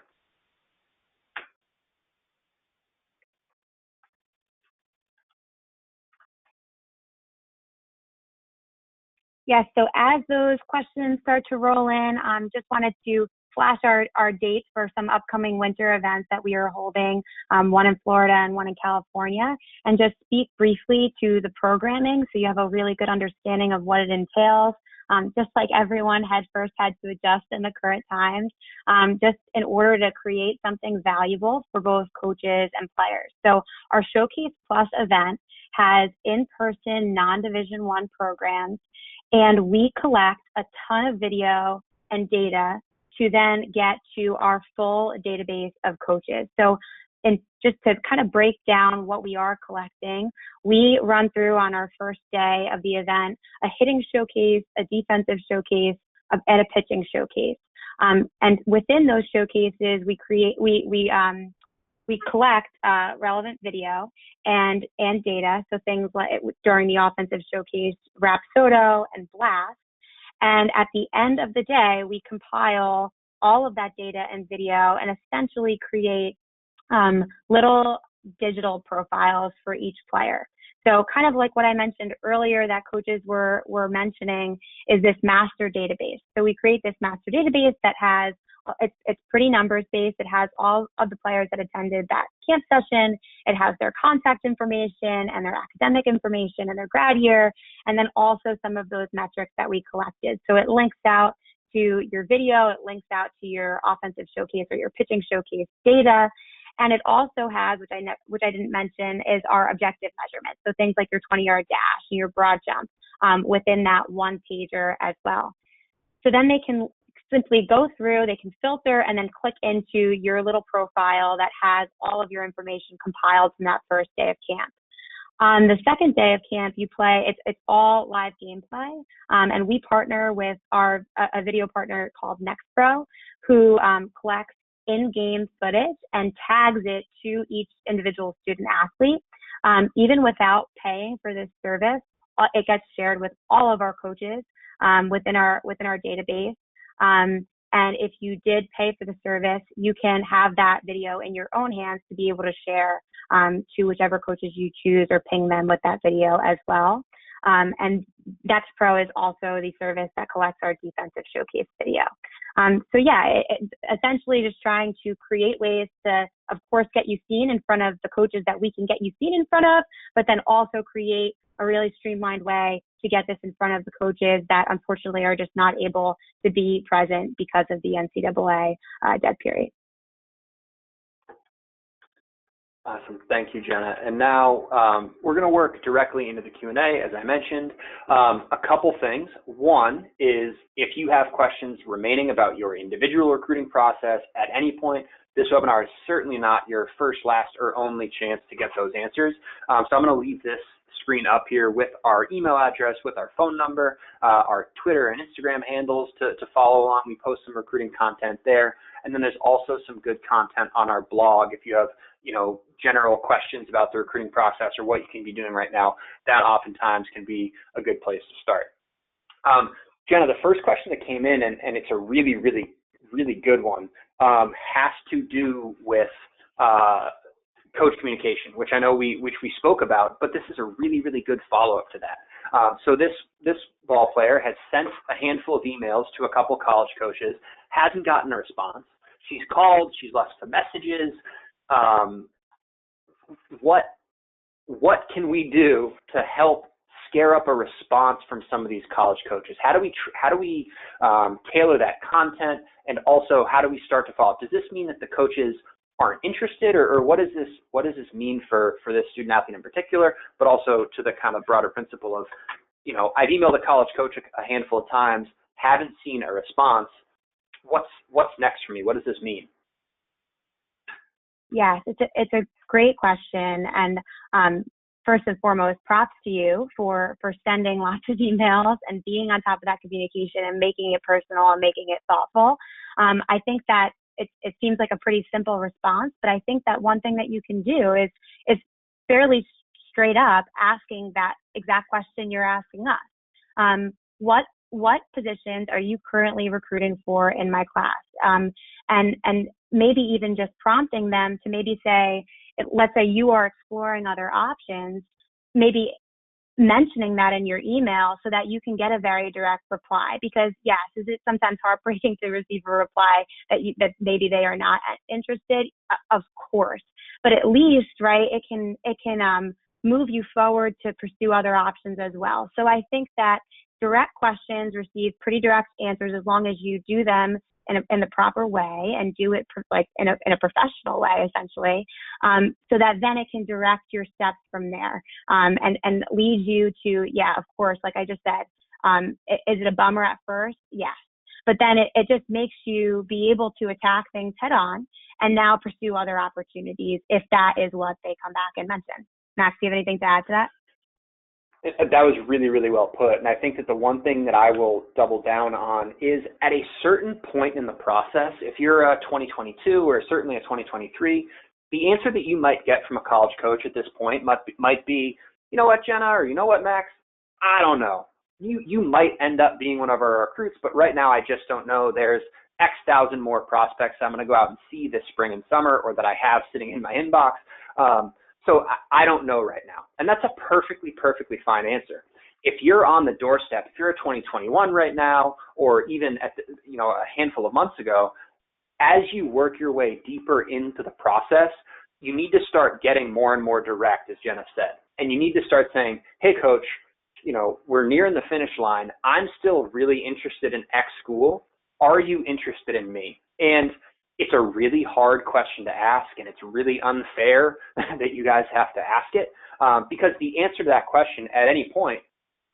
Yes, so as those questions start to roll in, just wanted to flash our dates for some upcoming winter events that we are holding, one in Florida and one in California, and just speak briefly to the programming so you have a really good understanding of what it entails. Just like everyone Head First had to adjust in the current times, just in order to create something valuable for both coaches and players. So our Showcase Plus event has in-person non-Division I programs, and we collect a ton of video and data to then get to our full database of coaches. So, and just to kind of break down what we are collecting, we run through on our first day of the event a hitting showcase, a defensive showcase, and a pitching showcase. And within those showcases, we collect relevant video and data, so things like during the offensive showcase, Rapsodo and Blast. And at the end of the day, we compile all of that data and video and essentially create little digital profiles for each player. So kind of like what I mentioned earlier that coaches were mentioning is this master database. So we create this master database that has, it's pretty numbers based. It has all of the players that attended that camp session. It has their contact information and their academic information and their grad year, and then also some of those metrics that we collected. So it links out to your video, it links out to your offensive showcase or your pitching showcase data. And it also has, which I didn't mention, is our objective measurements. So things like your 20-yard dash and your broad jump within that one pager as well. So then they can simply go through, they can filter and then click into your little profile that has all of your information compiled from that first day of camp. On the second day of camp, you play, it's all live gameplay, and we partner with a video partner called NextPro, who collects in-game footage and tags it to each individual student athlete. Even without paying for this service, it gets shared with all of our coaches within our database. And if you did pay for the service, you can have that video in your own hands to be able to share to whichever coaches you choose, or ping them with that video as well. And NextPro is also the service that collects our defensive showcase video. So yeah, essentially just trying to create ways to, of course, get you seen in front of the coaches that we can get you seen in front of, but then also create a really streamlined way to get this in front of the coaches that unfortunately are just not able to be present because of the NCAA dead period. Awesome. Thank you, Jenna. And now we're going to work directly into the Q&A, as I mentioned. A couple things. One is, if you have questions remaining about your individual recruiting process at any point, this webinar is certainly not your first, last, or only chance to get those answers. So I'm going to leave this screen up here with our email address, with our phone number, our Twitter and Instagram handles to follow along. We post some recruiting content there. And then there's also some good content on our blog. If you have, general questions about the recruiting process or what you can be doing right now, that oftentimes can be a good place to start. Jenna, the first question that came in, and it's a really, really, really good one, has to do with coach communication, which I know we spoke about, but this is a really, really good follow-up to that. So this ball player has sent a handful of emails to a couple college coaches, hasn't gotten a response. She's called, she's left some messages. What can we do to help scare up a response from some of these college coaches? How do we tailor that content, and also how do we start to follow up? Does this mean that the coaches aren't interested, or what does this mean for this student athlete in particular, but also to the kind of broader principle of, I've emailed a college coach a handful of times, haven't seen a response. What's next for me? What does this mean? Yes, it's a great question, and first and foremost, props to you for sending lots of emails and being on top of that communication and making it personal and making it thoughtful. I think that it seems like a pretty simple response, but I think that one thing that you can do is fairly straight up asking that exact question you're asking us. What positions are you currently recruiting for in my class? And maybe even just prompting them to maybe say, let's say you are exploring other options, maybe mentioning that in your email so that you can get a very direct reply. Because yes, is it sometimes heartbreaking to receive a reply that maybe they are not interested? Of course, but at least, right, it can move you forward to pursue other options as well. So I think that direct questions receive pretty direct answers as long as you do them in the proper way and do it in a professional way, essentially, so that then it can direct your steps from there, and lead you to, yeah, of course, like I just said, is it a bummer at first? Yes. But then it just makes you be able to attack things head on and now pursue other opportunities if that is what they come back and mention. Max, do you have anything to add to that? That was really, really well put. And I think that the one thing that I will double down on is, at a certain point in the process, if you're a 2022 or certainly a 2023, the answer that you might get from a college coach at this point might be, you know what, Jenna, or you know what, Max, I don't know. You might end up being one of our recruits, but right now I just don't know. There's X thousand more prospects I'm going to go out and see this spring and summer, or that I have sitting in my inbox. So I don't know right now. And that's a perfectly fine answer. If you're on the doorstep, if you're a 2021 right now, or even at a handful of months ago, as you work your way deeper into the process, you need to start getting more and more direct, as Jenna said. And you need to start saying, hey, coach, we're nearing the finish line. I'm still really interested in X school. Are you interested in me? And it's a really hard question to ask, and it's really unfair that you guys have to ask it, because the answer to that question at any point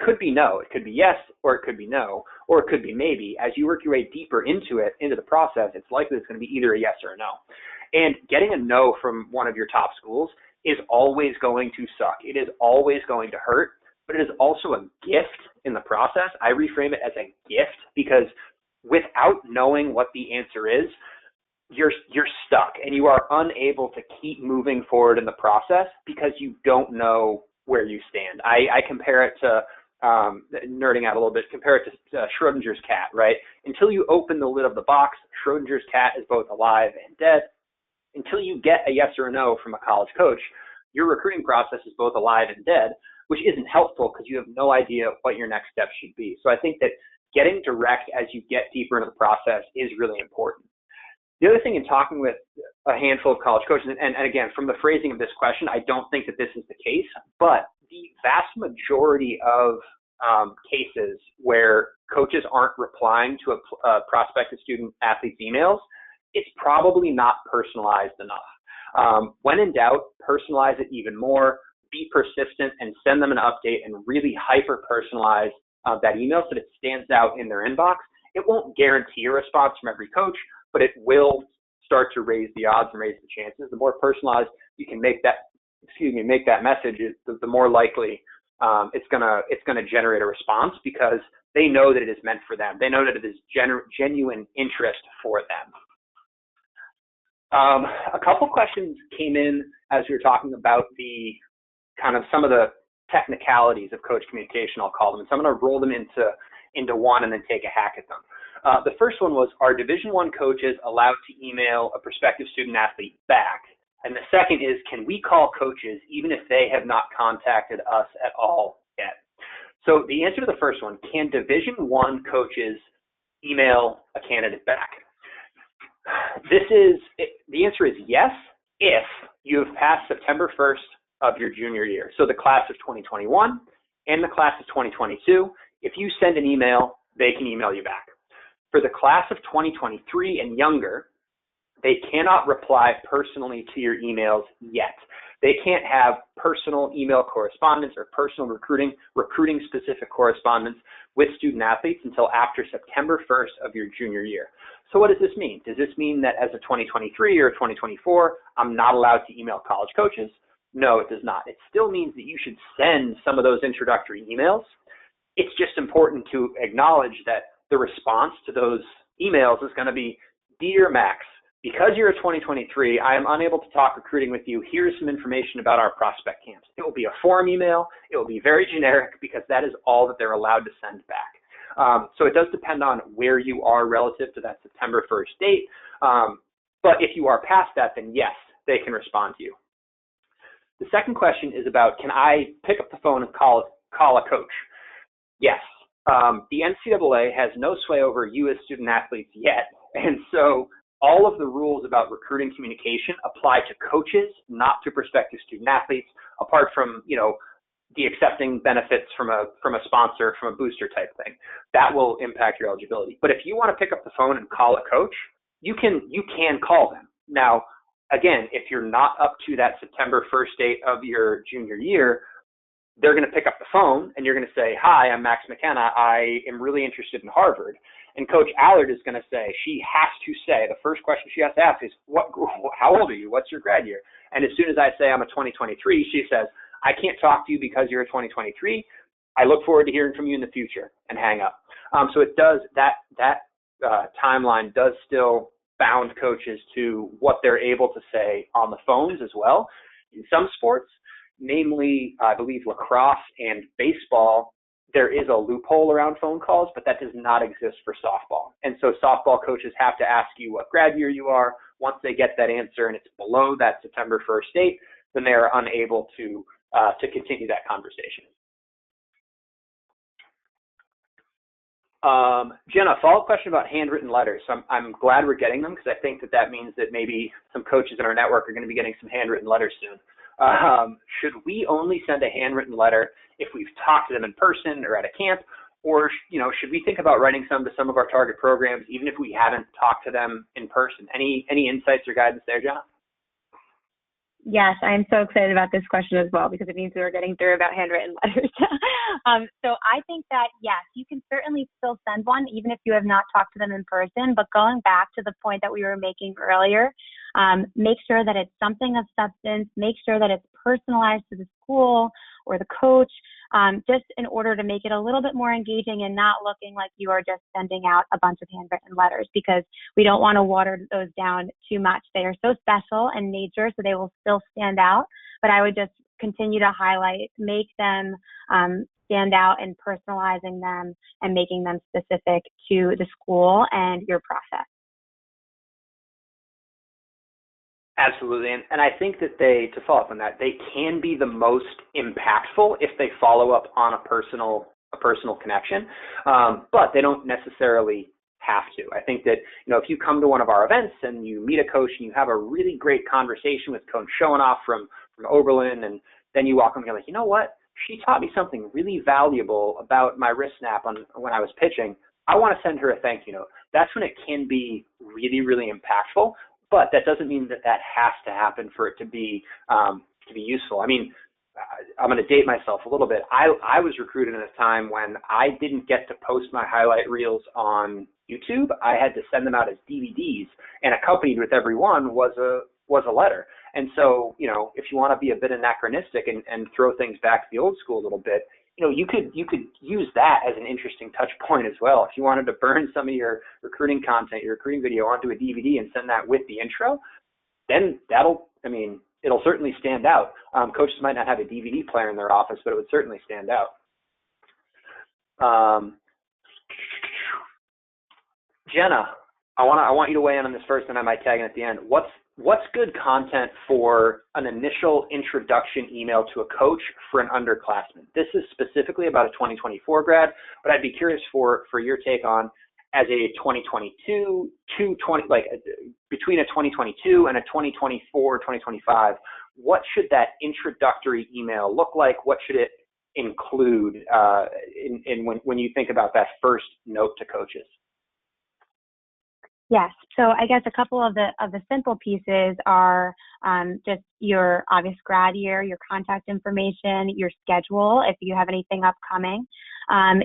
could be no. It could be yes, or it could be no, or it could be maybe. As you work your way deeper into the process, it's likely it's going to be either a yes or a no. And getting a no from one of your top schools is always going to suck. It is always going to hurt, but it is also a gift in the process. I reframe it as a gift, because without knowing what the answer is, you're stuck, and you are unable to keep moving forward in the process because you don't know where you stand. I compare it to, nerding out a little bit, compare it to Schrodinger's cat, right? Until you open the lid of the box, Schrodinger's cat is both alive and dead. Until you get a yes or a no from a college coach, your recruiting process is both alive and dead, which isn't helpful because you have no idea what your next step should be. So I think that getting direct as you get deeper into the process is really important. The other thing, in talking with a handful of college coaches, and again, from the phrasing of this question, I don't think that this is the case, but the vast majority of cases where coaches aren't replying to a prospective student athlete's emails, it's probably not personalized enough. When in doubt, personalize it even more, be persistent, and send them an update and really hyper-personalize that email so that it stands out in their inbox. It won't guarantee a response from every coach, but it will start to raise the odds and raise the chances. The more personalized you can make that message, the more likely it's gonna generate a response, because they know that it is meant for them. They know that it is genuine interest for them. A couple questions came in as we were talking about the kind of some of the technicalities of coach communication, I'll call them. And so I'm going to roll them into one and then take a hack at them. The first one was, are Division I coaches allowed to email a prospective student athlete back? And the second is, can we call coaches even if they have not contacted us at all yet? So the answer to the first one, can Division I coaches email a candidate back? The answer is yes, if you have passed September 1st of your junior year. So the class of 2021 and the class of 2022, if you send an email, they can email you back. For the class of 2023 and younger, they cannot reply personally to your emails yet. They can't have personal email correspondence or personal recruiting specific correspondence with student athletes until after September 1st of your junior year. So what does this mean? Does this mean that as a 2023 or a 2024, I'm not allowed to email college coaches? No, it does not. It still means that you should send some of those introductory emails. It's just important to acknowledge that the response to those emails is going to be, Dear Max, because you're a 2023, I am unable to talk recruiting with you. Here's some information about our prospect camps. It will be a form email. It will be very generic because that is all that they're allowed to send back. So it does depend on where you are relative to that September 1st date. But if you are past that, then yes, they can respond to you. The second question is about, can I pick up the phone and call a coach? Yes. The NCAA has no sway over you as student athletes yet. And so all of the rules about recruiting communication apply to coaches, not to prospective student athletes, apart from, the accepting benefits from a sponsor, from a booster type thing. That will impact your eligibility. But if you want to pick up the phone and call a coach, you can call them. Now, again, if you're not up to that September 1st date of your junior year, they're going to pick up the phone and you're going to say, hi, I'm Max McKenna. I am really interested in Harvard. And Coach Allard is going to say, she has to say, the first question she has to ask is, how old are you? What's your grad year? And as soon as I say I'm a 2023, she says, I can't talk to you because you're a 2023. I look forward to hearing from you in the future, and hang up. So it does, that timeline does still bound coaches to what they're able to say on the phones as well. In some sports, namely, I believe lacrosse and baseball, there is a loophole around phone calls, but that does not exist for softball. And so softball coaches have to ask you what grad year you are. Once they get that answer and it's below that September 1st date, then they are unable to continue that conversation. Jenna, follow-up question about handwritten letters. So I'm glad we're getting them, because I think that means that maybe some coaches in our network are going to be getting some handwritten letters soon. Should we only send a handwritten letter if we've talked to them in person or at a camp, or should we think about writing some to some of our target programs even if we haven't talked to them in person? Any insights or guidance there, Jenna? Yes, I'm so excited about this question as well, because it means we're getting through about handwritten letters. So I think that, yes, you can certainly still send one, even if you have not talked to them in person. But going back to the point that we were making earlier, make sure that it's something of substance. Make sure that it's personalized to the school or the coach, just in order to make it a little bit more engaging and not looking like you are just sending out a bunch of handwritten letters, because we don't want to water those down too much. They are so special in nature, so they will still stand out. But I would just continue to highlight, make them stand out, and personalizing them and making them specific to the school and your process. Absolutely. And I think that to follow up on that, they can be the most impactful if they follow up on a personal connection, but they don't necessarily have to. I think that, if you come to one of our events and you meet a coach and you have a really great conversation with Coach Schoenoff from Oberlin, and then you walk in and you're like, you know what? She taught me something really valuable about my wrist snap when I was pitching. I want to send her a thank you note. That's when it can be really, really impactful. But that doesn't mean that has to happen for it to be useful. I mean, I'm going to date myself a little bit. I was recruited at a time when I didn't get to post my highlight reels on YouTube. I had to send them out as DVDs, and accompanied with every one was a letter. And so, if you want to be a bit anachronistic and throw things back to the old school a little bit, you could use that as an interesting touch point as well. If you wanted to burn some of your recruiting content, your recruiting video onto a DVD and send that with the intro, then it'll certainly stand out. Coaches might not have a DVD player in their office, but it would certainly stand out. Jenna, I want you to weigh in on this first, and I might tag in at the end. What's good content for an initial introduction email to a coach for an underclassman? This is specifically about a 2024 grad, but I'd be curious for your take on, as a 2022 between a 2022 and a 2024, 2025, what should that introductory email look like? What should it include when you think about that first note to coaches? Yes. So I guess a couple of the simple pieces are just your obvious grad year, your contact information, your schedule, if you have anything upcoming.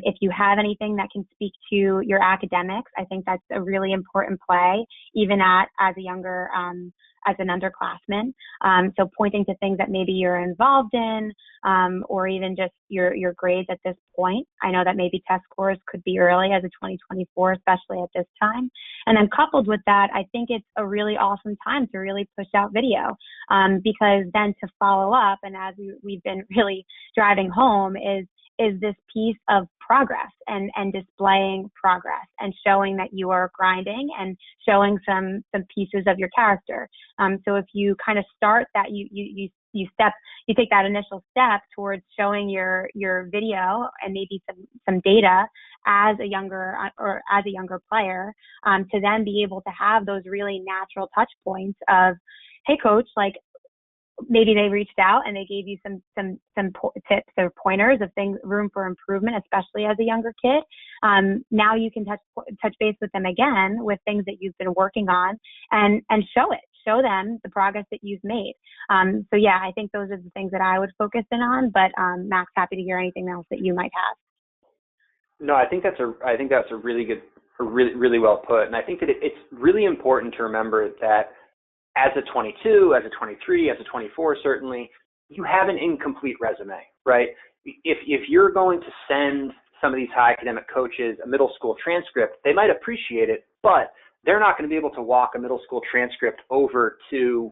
If you have anything that can speak to your academics, I think that's a really important play, even as an underclassman. So pointing to things that maybe you're involved in, or even just your grades at this point. I know that maybe test scores could be early as a 2024, especially at this time. And then coupled with that, I think it's a really awesome time to really push out video, because then to follow up, and as we've been really driving home, is this piece of progress and displaying progress and showing that you are grinding and showing some pieces of your character. So if you kind of start that, you take that initial step towards showing your video and maybe some data as a younger player, to then be able to have those really natural touch points of, hey coach, like, maybe they reached out and they gave you some tips or pointers of things, room for improvement, especially as a younger kid. Now you can touch base with them again with things that you've been working on, and show them the progress that you've made. So yeah, I think those are the things that I would focus in on, but Max, happy to hear anything else that you might have. No, I think that's a really good, really well put. And I think that it's really important to remember that as a 22, as a 23, as a 24, certainly, you have an incomplete resume, right? If you're going to send some of these high academic coaches a middle school transcript, they might appreciate it, but they're not going to be able to walk a middle school transcript over to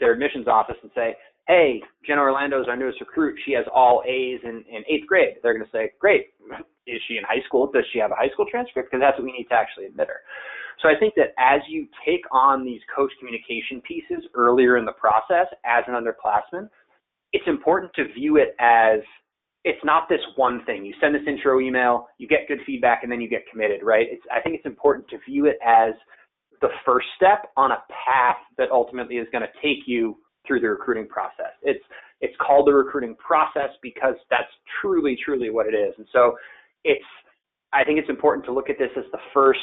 their admissions office and say, hey, Jenna Orlando is our newest recruit. She has all A's in 8th grade. They're going to say, great. Is she in high school? Does she have a high school transcript? Because that's what we need to actually admit her. So I think that as you take on these coach communication pieces earlier in the process as an underclassman, it's important to view it as it's not this one thing. You send this intro email, you get good feedback, and then you get committed, right? I think it's important to view it as the first step on a path that ultimately is going to take you through the recruiting process. It's called the recruiting process because that's truly what it is. And so I think it's important to look at this as the first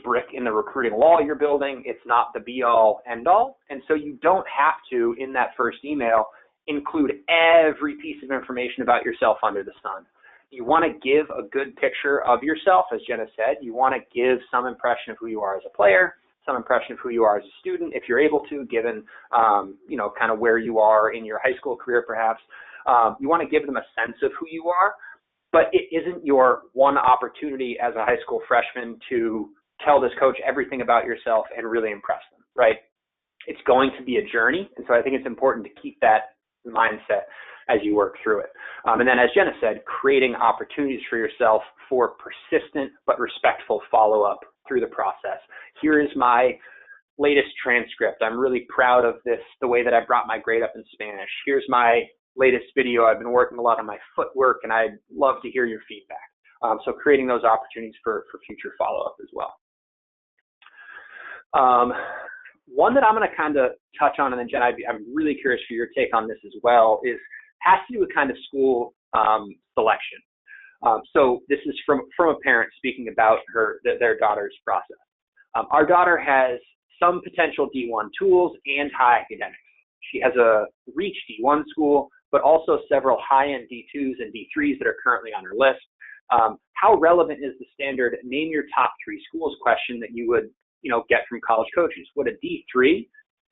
brick in the recruiting wall you're building. It's not the be all end all. And so you don't have to, in that first email, include every piece of information about yourself under the sun. You want to give a good picture of yourself, as Jenna said. You want to give some impression of who you are as a player, some impression of who you are as a student, if you're able to, given, kind of where you are in your high school career, perhaps. You want to give them a sense of who you are, but it isn't your one opportunity as a high school freshman to tell this coach everything about yourself and really impress them, right? It's going to be a journey, and so I think it's important to keep that mindset as you work through it. And then, as Jenna said, creating opportunities for yourself for persistent but respectful follow-up through the process. Here is my latest transcript. I'm really proud of this, the way that I brought my grade up in Spanish. Here's my latest video. I've been working a lot on my footwork, and I'd love to hear your feedback. So creating those opportunities for future follow-up as well. One that I'm going to kind of touch on, and then Jen, I'm really curious for your take on this as well, has to do with kind of school selection. So this is from a parent speaking about their daughter's process. Our daughter has some potential D1 tools and high academics. She has a reach D1 school, but also several high-end D2s and D3s that are currently on her list. How relevant is the standard name your top 3 schools question that you would get from college coaches? Would a D3,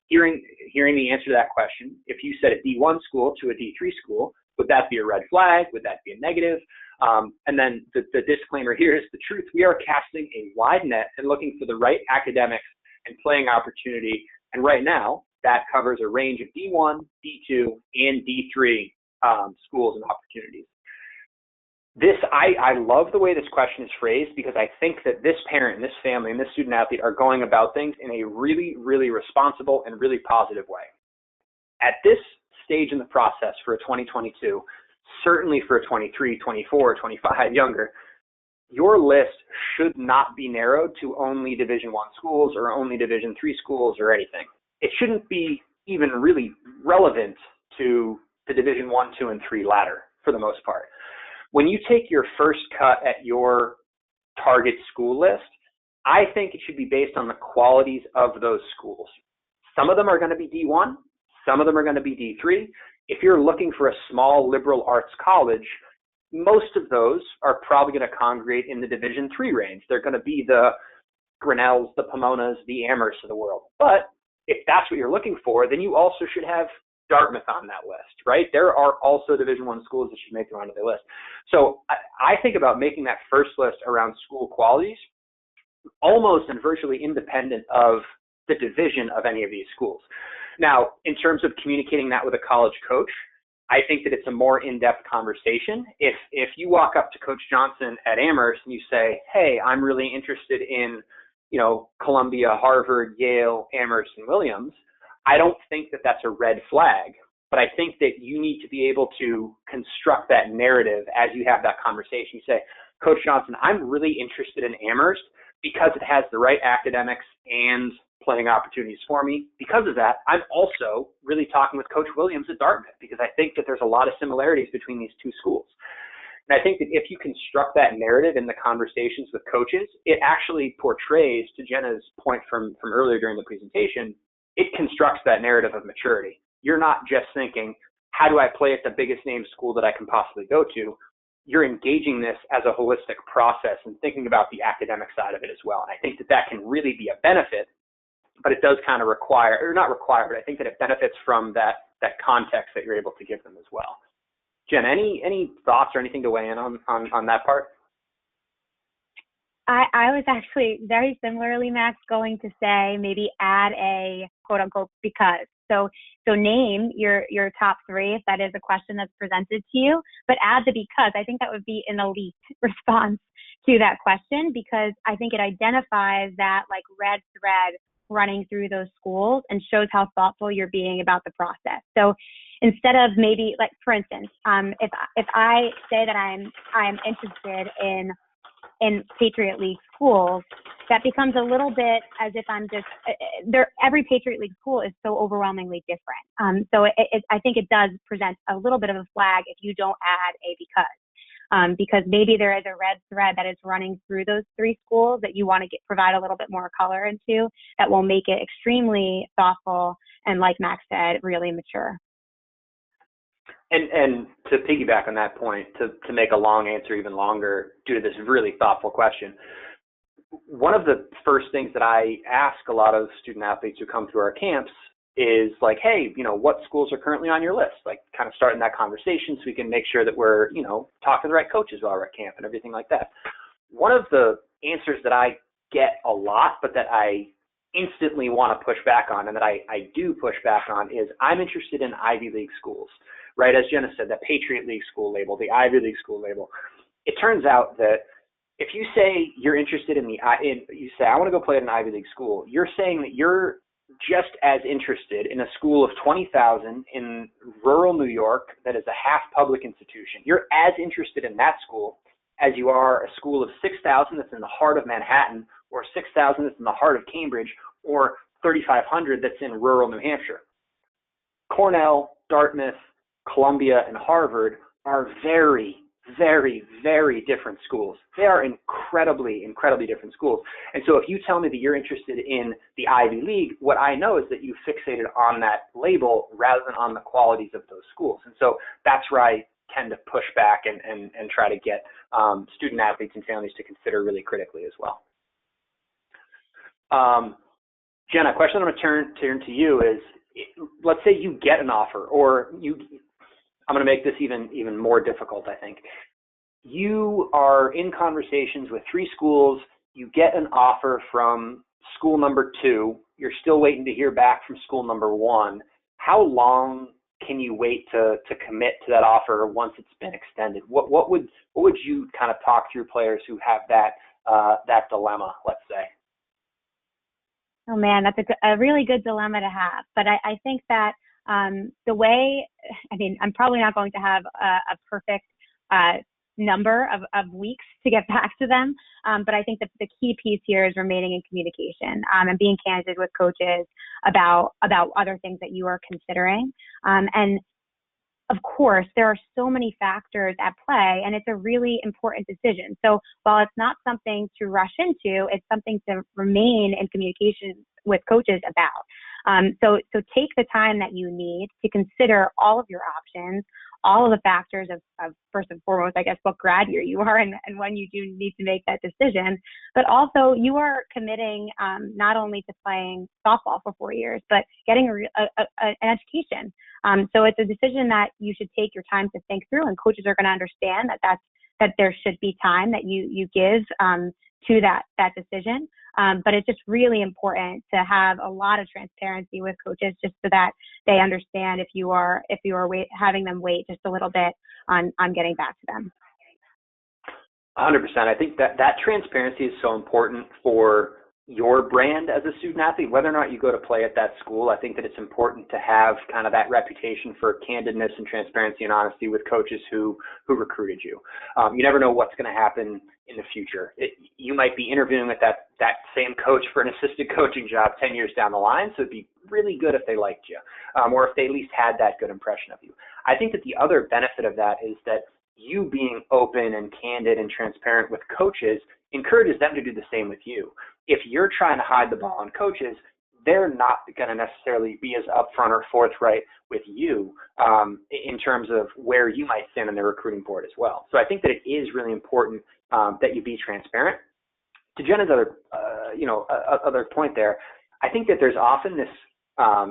hearing the answer to that question, if you said a D1 school to a D3 school, would that be a red flag? Would that be a negative? And then the disclaimer here is the truth. We are casting a wide net and looking for the right academics and playing opportunity. And right now, that covers a range of D1, D2, and D3 schools and opportunities. I love the way this question is phrased because I think that this parent and this family and this student athlete are going about things in a really, really responsible and really positive way. At this stage in the process for a 2022, certainly for a 23, 24, 25, younger, your list should not be narrowed to only Division I schools or only Division III schools or anything. It shouldn't be even really relevant to the Division I, II, and III ladder for the most part. When you take your first cut at your target school list, I think it should be based on the qualities of those schools. Some of them are going to be D1, some of them are going to be D3. If you're looking for a small liberal arts college, most of those are probably going to congregate in the Division III range. They're going to be the Grinnells, the Pomonas, the Amherst of the world. But if that's what you're looking for, then you also should have Dartmouth on that list, right? There are also Division I schools that should make it onto the list. So I think about making that first list around school qualities almost and virtually independent of the division of any of these schools. Now, in terms of communicating that with a college coach, I think that it's a more in-depth conversation. If you walk up to Coach Johnson at Amherst and you say, hey, I'm really interested in, Columbia, Harvard, Yale, Amherst, and Williams, I don't think that that's a red flag, but I think that you need to be able to construct that narrative as you have that conversation. You say, Coach Johnson, I'm really interested in Amherst because it has the right academics and playing opportunities for me. Because of that, I'm also really talking with Coach Williams at Dartmouth because I think that there's a lot of similarities between these two schools. And I think that if you construct that narrative in the conversations with coaches, it actually portrays, to Jenna's point from earlier during the presentation, it constructs that narrative of maturity. You're not just thinking, how do I play at the biggest name school that I can possibly go to? You're engaging this as a holistic process and thinking about the academic side of it as well. And I think that that can really be a benefit, but it does kind of require, or not require, but I think that it benefits from that context that you're able to give them as well. Jen, any thoughts or anything to weigh in on that part? I was actually very similarly, Max, going to say maybe add a quote unquote because. So name your top 3 if that is a question that's presented to you, but add the because. I think that would be an elite response to that question, because I think it identifies that like red thread running through those schools and shows how thoughtful you're being about the process. So instead of maybe, like, for instance, if I say that I'm interested in Patriot League schools, that becomes a little bit as if I'm just every Patriot League school is so overwhelmingly different. So I think it does present a little bit of a flag if you don't add a because maybe there is a red thread that is running through those three schools that you want to provide a little bit more color into, that will make it extremely thoughtful and, like Max said, really mature. And to piggyback on that point, to make a long answer even longer due to this really thoughtful question, one of the first things that I ask a lot of student athletes who come through our camps is like, hey, what schools are currently on your list? Like, kind of starting that conversation so we can make sure that we're, talking to the right coaches while we're at camp and everything like that. One of the answers that I get a lot, but that I instantly want to push back on, and that I do push back on, is I'm interested in Ivy League schools, right? As Jenna said, that Patriot League school label, the Ivy League school label. It turns out that if you say you're interested you say, I want to go play at an Ivy League school, you're saying that you're just as interested in a school of 20,000 in rural New York that is a half public institution. You're as interested in that school as you are a school of 6,000 that's in the heart of Manhattan, or 6,000 that's in the heart of Cambridge, or 3,500 that's in rural New Hampshire. Cornell, Dartmouth, Columbia, and Harvard are very, very, very different schools. They are incredibly, incredibly different schools. And so if you tell me that you're interested in the Ivy League, what I know is that you fixated on that label rather than on the qualities of those schools. And so that's where I tend to push back and try to get student athletes and families to consider really critically as well. Jenna, a question I'm going to turn to you is, let's say you get an offer, or I'm going to make this even more difficult, I think. You are in conversations with three schools. You get an offer from school number 2. You're still waiting to hear back from school number 1. How long can you wait to commit to that offer once it's been extended? What would you kind of talk through players who have that dilemma, let's say? Oh man, that's a really good dilemma to have. But I think that the way, I'm probably not going to have a perfect number of weeks to get back to them. But I think that the key piece here is remaining in communication and being candid with coaches about other things that you are considering. And of course, there are so many factors at play, and it's a really important decision. So while it's not something to rush into, it's something to remain in communication with coaches about. So take the time that you need to consider all of your options, all of the factors of first and foremost, I guess, what grad year you are and when you do need to make that decision. But also, you are committing not only to playing softball for 4 years, but getting an education. So it's a decision that you should take your time to think through, and coaches are going to understand that there should be time that you give to that decision. But it's just really important to have a lot of transparency with coaches, just so that they understand if you are having them wait just a little bit on getting back to them. 100%. I think that transparency is so important for your brand as a student athlete, whether or not you go to play at that school. I think that it's important to have kind of that reputation for candidness and transparency and honesty with coaches who recruited you. You never know what's going to happen in the future. You might be interviewing with that same coach for an assistant coaching job 10 years down the line, so it'd be really good if they liked you, or if they at least had that good impression of you. I think that the other benefit of that is that you being open and candid and transparent with coaches encourages them to do the same with you. If you're trying to hide the ball on coaches, they're not going to necessarily be as upfront or forthright with you in terms of where you might stand on the recruiting board as well. So I think that it is really important that you be transparent. To Jenna's other point there, I think that there's often this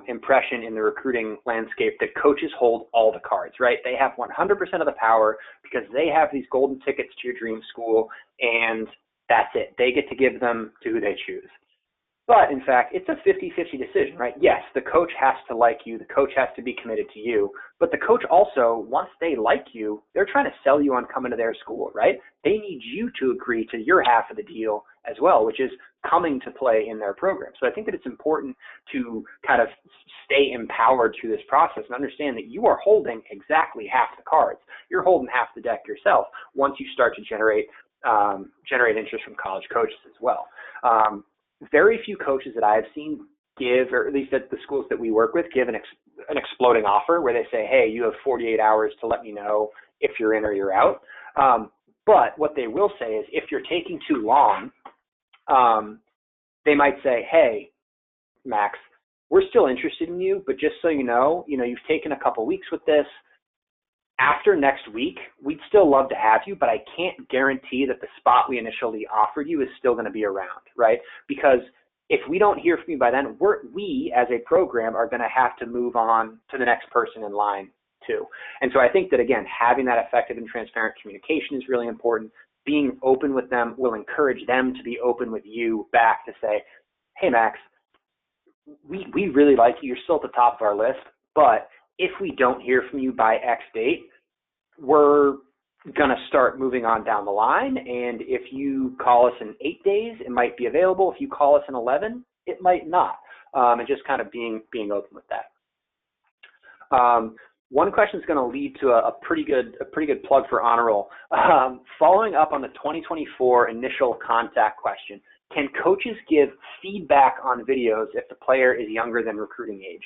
impression in the recruiting landscape that coaches hold all the cards, right? They have 100% of the power because they have these golden tickets to your dream school, and that's it. They get to give them to who they choose. But in fact, it's a 50-50 decision, right? Yes, the coach has to like you. The coach has to be committed to you. But the coach also, once they like you, they're trying to sell you on coming to their school, right? They need you to agree to your half of the deal as well, which is coming to play in their program. So I think that it's important to kind of stay empowered through this process and understand that you are holding exactly half the cards. You're holding half the deck yourself once you start to generate interest from college coaches as well. Very few coaches that I've seen give, or at least at the schools that we work with, give an exploding offer where they say, hey, you have 48 hours to let me know if you're in or you're out. But what they will say is if you're taking too long, they might say, hey, Max, we're still interested in you, but just so you know, you've taken a couple weeks with this. After next week, we'd still love to have you, but I can't guarantee that the spot we initially offered you is still going to be around, right? Because if we don't hear from you by then, we as a program are going to have to move on to the next person in line too. And so I think that, again, having that effective and transparent communication is really important. Being open with them will encourage them to be open with you back to say, hey, Max, we really like you. You're still at the top of our list, but if we don't hear from you by X date, we're going to start moving on down the line. And if you call us in 8 days, it might be available. If you call us in 11, it might not. And just kind of being open with that. One question is going to lead to a pretty good plug for Honor Roll. Following up on the 2024 initial contact question, can coaches give feedback on videos if the player is younger than recruiting age?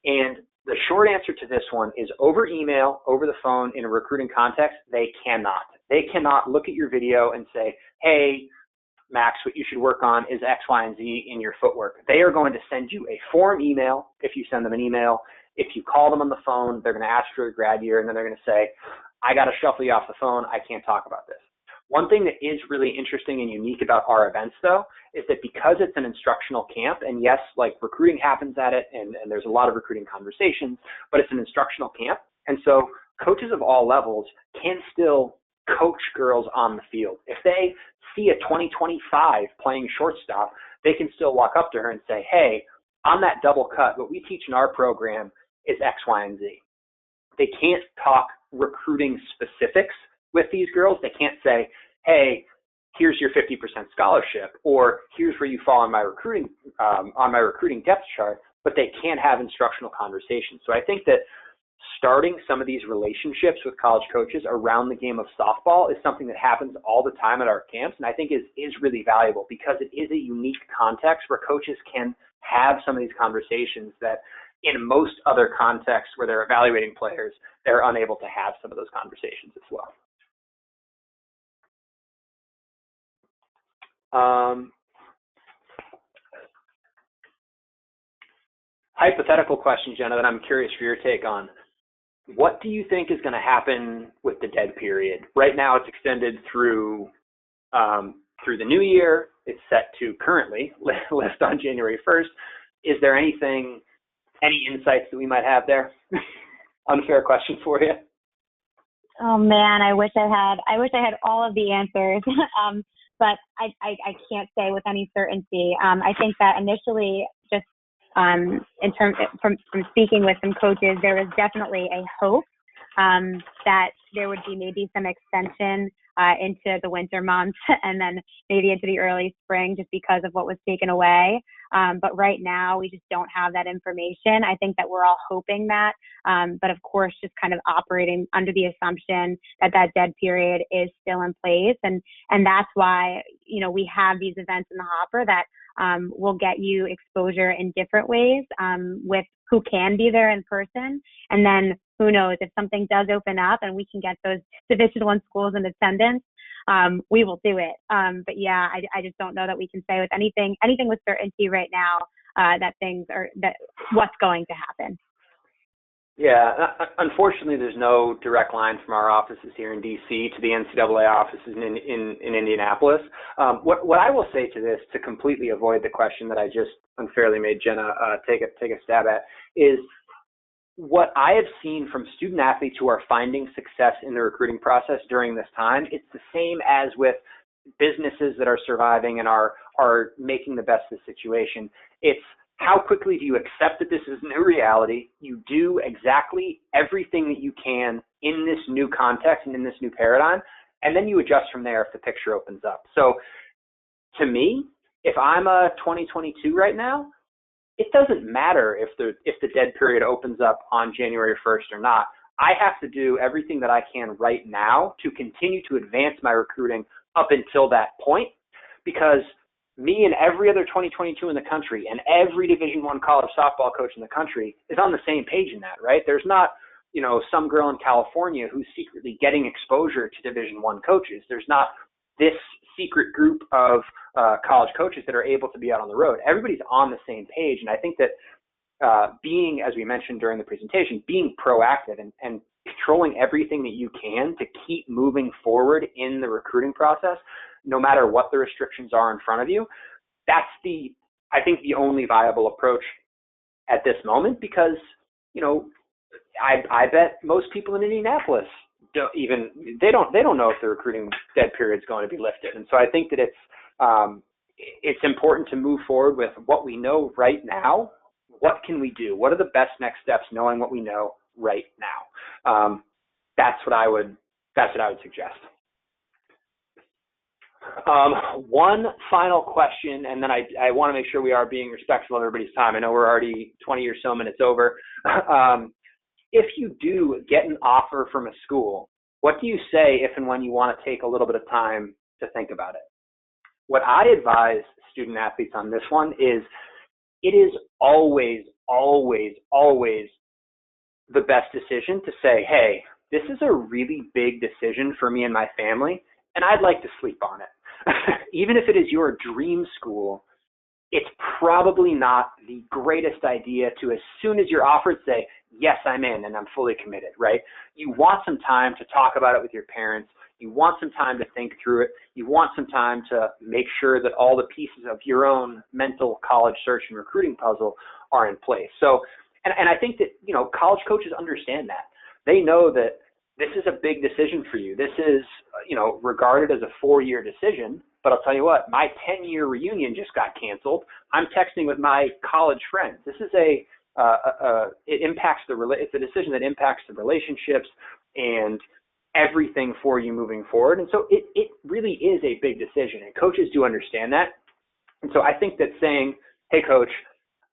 And the short answer to this one is over email, over the phone, in a recruiting context, they cannot. They cannot look at your video and say, hey, Max, what you should work on is X, Y, and Z in your footwork. They are going to send you a form email if you send them an email. If you call them on the phone, they're going to ask for a grad year, and then they're going to say, I got to shuffle you off the phone. I can't talk about this. One thing that is really interesting and unique about our events, though, is that because it's an instructional camp, and yes, like recruiting happens at it, and there's a lot of recruiting conversations, but it's an instructional camp. And so coaches of all levels can still coach girls on the field. If they see a 2025 playing shortstop, they can still walk up to her and say, hey, on that double cut, what we teach in our program is X, Y, and Z. They can't talk recruiting specifics with these girls. They can't say, hey, here's your 50% scholarship, or here's where you fall on my recruiting depth chart, but they can have instructional conversations. So I think that starting some of these relationships with college coaches around the game of softball is something that happens all the time at our camps, and I think is really valuable because it is a unique context where coaches can have some of these conversations that in most other contexts where they're evaluating players, they're unable to have some of those conversations as well. Hypothetical question, Jenna, that I'm curious for your take on. What do you think is going to happen with the dead period? Right now, it's extended through the new year. It's set to currently list on January 1st. Is there any insights that we might have there? Unfair question for you. Oh man, I wish I had all of the answers. But I can't say with any certainty. I think that initially, just in terms from speaking with some coaches, there was definitely a hope that there would be maybe some extension into the winter months and then maybe into the early spring just because of what was taken away. But right now, we just don't have that information. I think that we're all hoping that, but of course, just kind of operating under the assumption that that dead period is still in place. And that's why, we have these events in the hopper that will get you exposure in different ways with who can be there in person. And then who knows, if something does open up and we can get those Division I schools in attendance, we will do it. But yeah, I just don't know that we can say with anything with certainty right now that what's going to happen. Yeah, unfortunately, there's no direct line from our offices here in D.C. to the NCAA offices in Indianapolis. What I will say to this, to completely avoid the question that I just unfairly made Jenna take a stab at, is what I have seen from student athletes who are finding success in the recruiting process during this time, it's the same as with businesses that are surviving and are making the best of the situation. It's how quickly do you accept that this is a new reality? You do exactly everything that you can in this new context and in this new paradigm, and then you adjust from there if the picture opens up. So to me, if I'm a 2022 right now, it doesn't matter if the dead period opens up on January 1st or not. I have to do everything that I can right now to continue to advance my recruiting up until that point, because me and every other 2022 in the country and every Division I college softball coach in the country is on the same page in that, right? There's not, some girl in California who's secretly getting exposure to Division I coaches. There's not this secret group of college coaches that are able to be out on the road. Everybody's on the same page, and I think that being, as we mentioned during the presentation, being proactive and controlling everything that you can to keep moving forward in the recruiting process, no matter what the restrictions are in front of you, that's I think the only viable approach at this moment, because, I bet most people in Indianapolis they don't know if the recruiting dead period is going to be lifted. And so I think that it's important to move forward with what we know right now. What can we do? What are the best next steps, knowing what we know right now? That's what I would suggest. One final question, and then I want to make sure we are being respectful of everybody's time. I know we're already 20 or so minutes over. If you do get an offer from a school, what do you say if and when you want to take a little bit of time to think about it? What I advise student athletes on this one is, it is always, always, always the best decision to say, hey, this is a really big decision for me and my family, and I'd like to sleep on it. Even if it is your dream school, it's probably not the greatest idea to, as soon as you're offered, say, yes, I'm in and I'm fully committed, right? You want some time to talk about it with your parents. You want some time to think through it. You want some time to make sure that all the pieces of your own mental college search and recruiting puzzle are in place. So, and I think that, college coaches understand that. They know that this is a big decision for you. This is, regarded as a 4-year decision, but I'll tell you what, my 10-year reunion just got canceled. I'm texting with my college friends. This is it impacts it's a decision that impacts the relationships and everything for you moving forward. And so it really is a big decision, and coaches do understand that. And so I think that saying, hey, coach,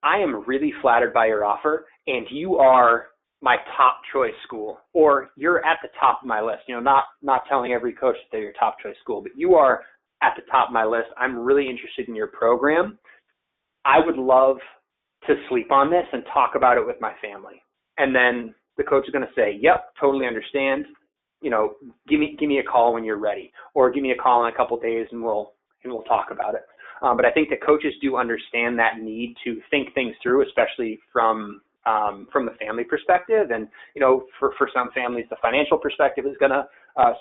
I am really flattered by your offer, and you are my top choice school, or you're at the top of my list, not telling every coach that they're your top choice school, but you are at the top of my list. I'm really interested in your program. I would love to sleep on this and talk about it with my family. And then the coach is going to say, yep, totally understand. Give me a call when you're ready, or give me a call in a couple of days and we'll talk about it. But I think that coaches do understand that need to think things through, especially from the family perspective. And, for some families, the financial perspective is going to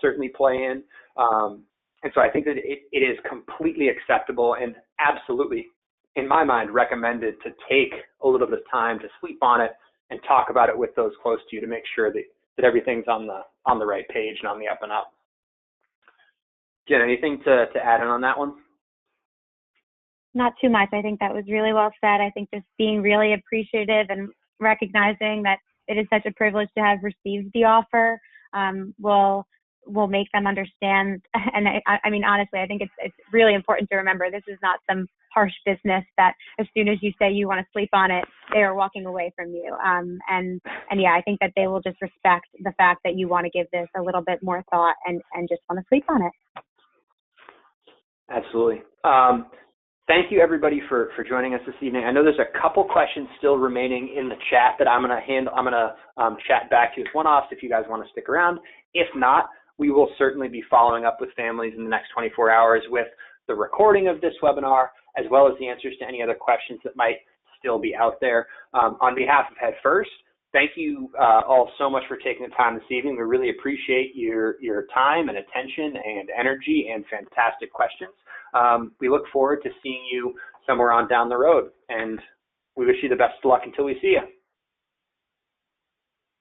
certainly play in. And so I think that it is completely acceptable and absolutely, in my mind, recommended to take a little bit of time to sleep on it and talk about it with those close to you to make sure that everything's on the right page and on the up and up. Jen, anything to add in on that one? Not too much. I think that was really well said. I think just being really appreciative and recognizing that it is such a privilege to have received the offer will make them understand. And I mean, honestly, I think it's really important to remember this is not some harsh business that as soon as you say you want to sleep on it, they are walking away from you. And yeah, I think that they will just respect the fact that you want to give this a little bit more thought and just want to sleep on it. Absolutely. Thank you, everybody, for joining us this evening. I know there's a couple questions still remaining in the chat that I'm going to chat back to you as one-offs if you guys want to stick around. If not, we will certainly be following up with families in the next 24 hours with the recording of this webinar, as well as the answers to any other questions that might still be out there. On behalf of Head First, thank you all so much for taking the time this evening. We really appreciate your time and attention and energy and fantastic questions. We look forward to seeing you somewhere on down the road, and we wish you the best of luck until we see you.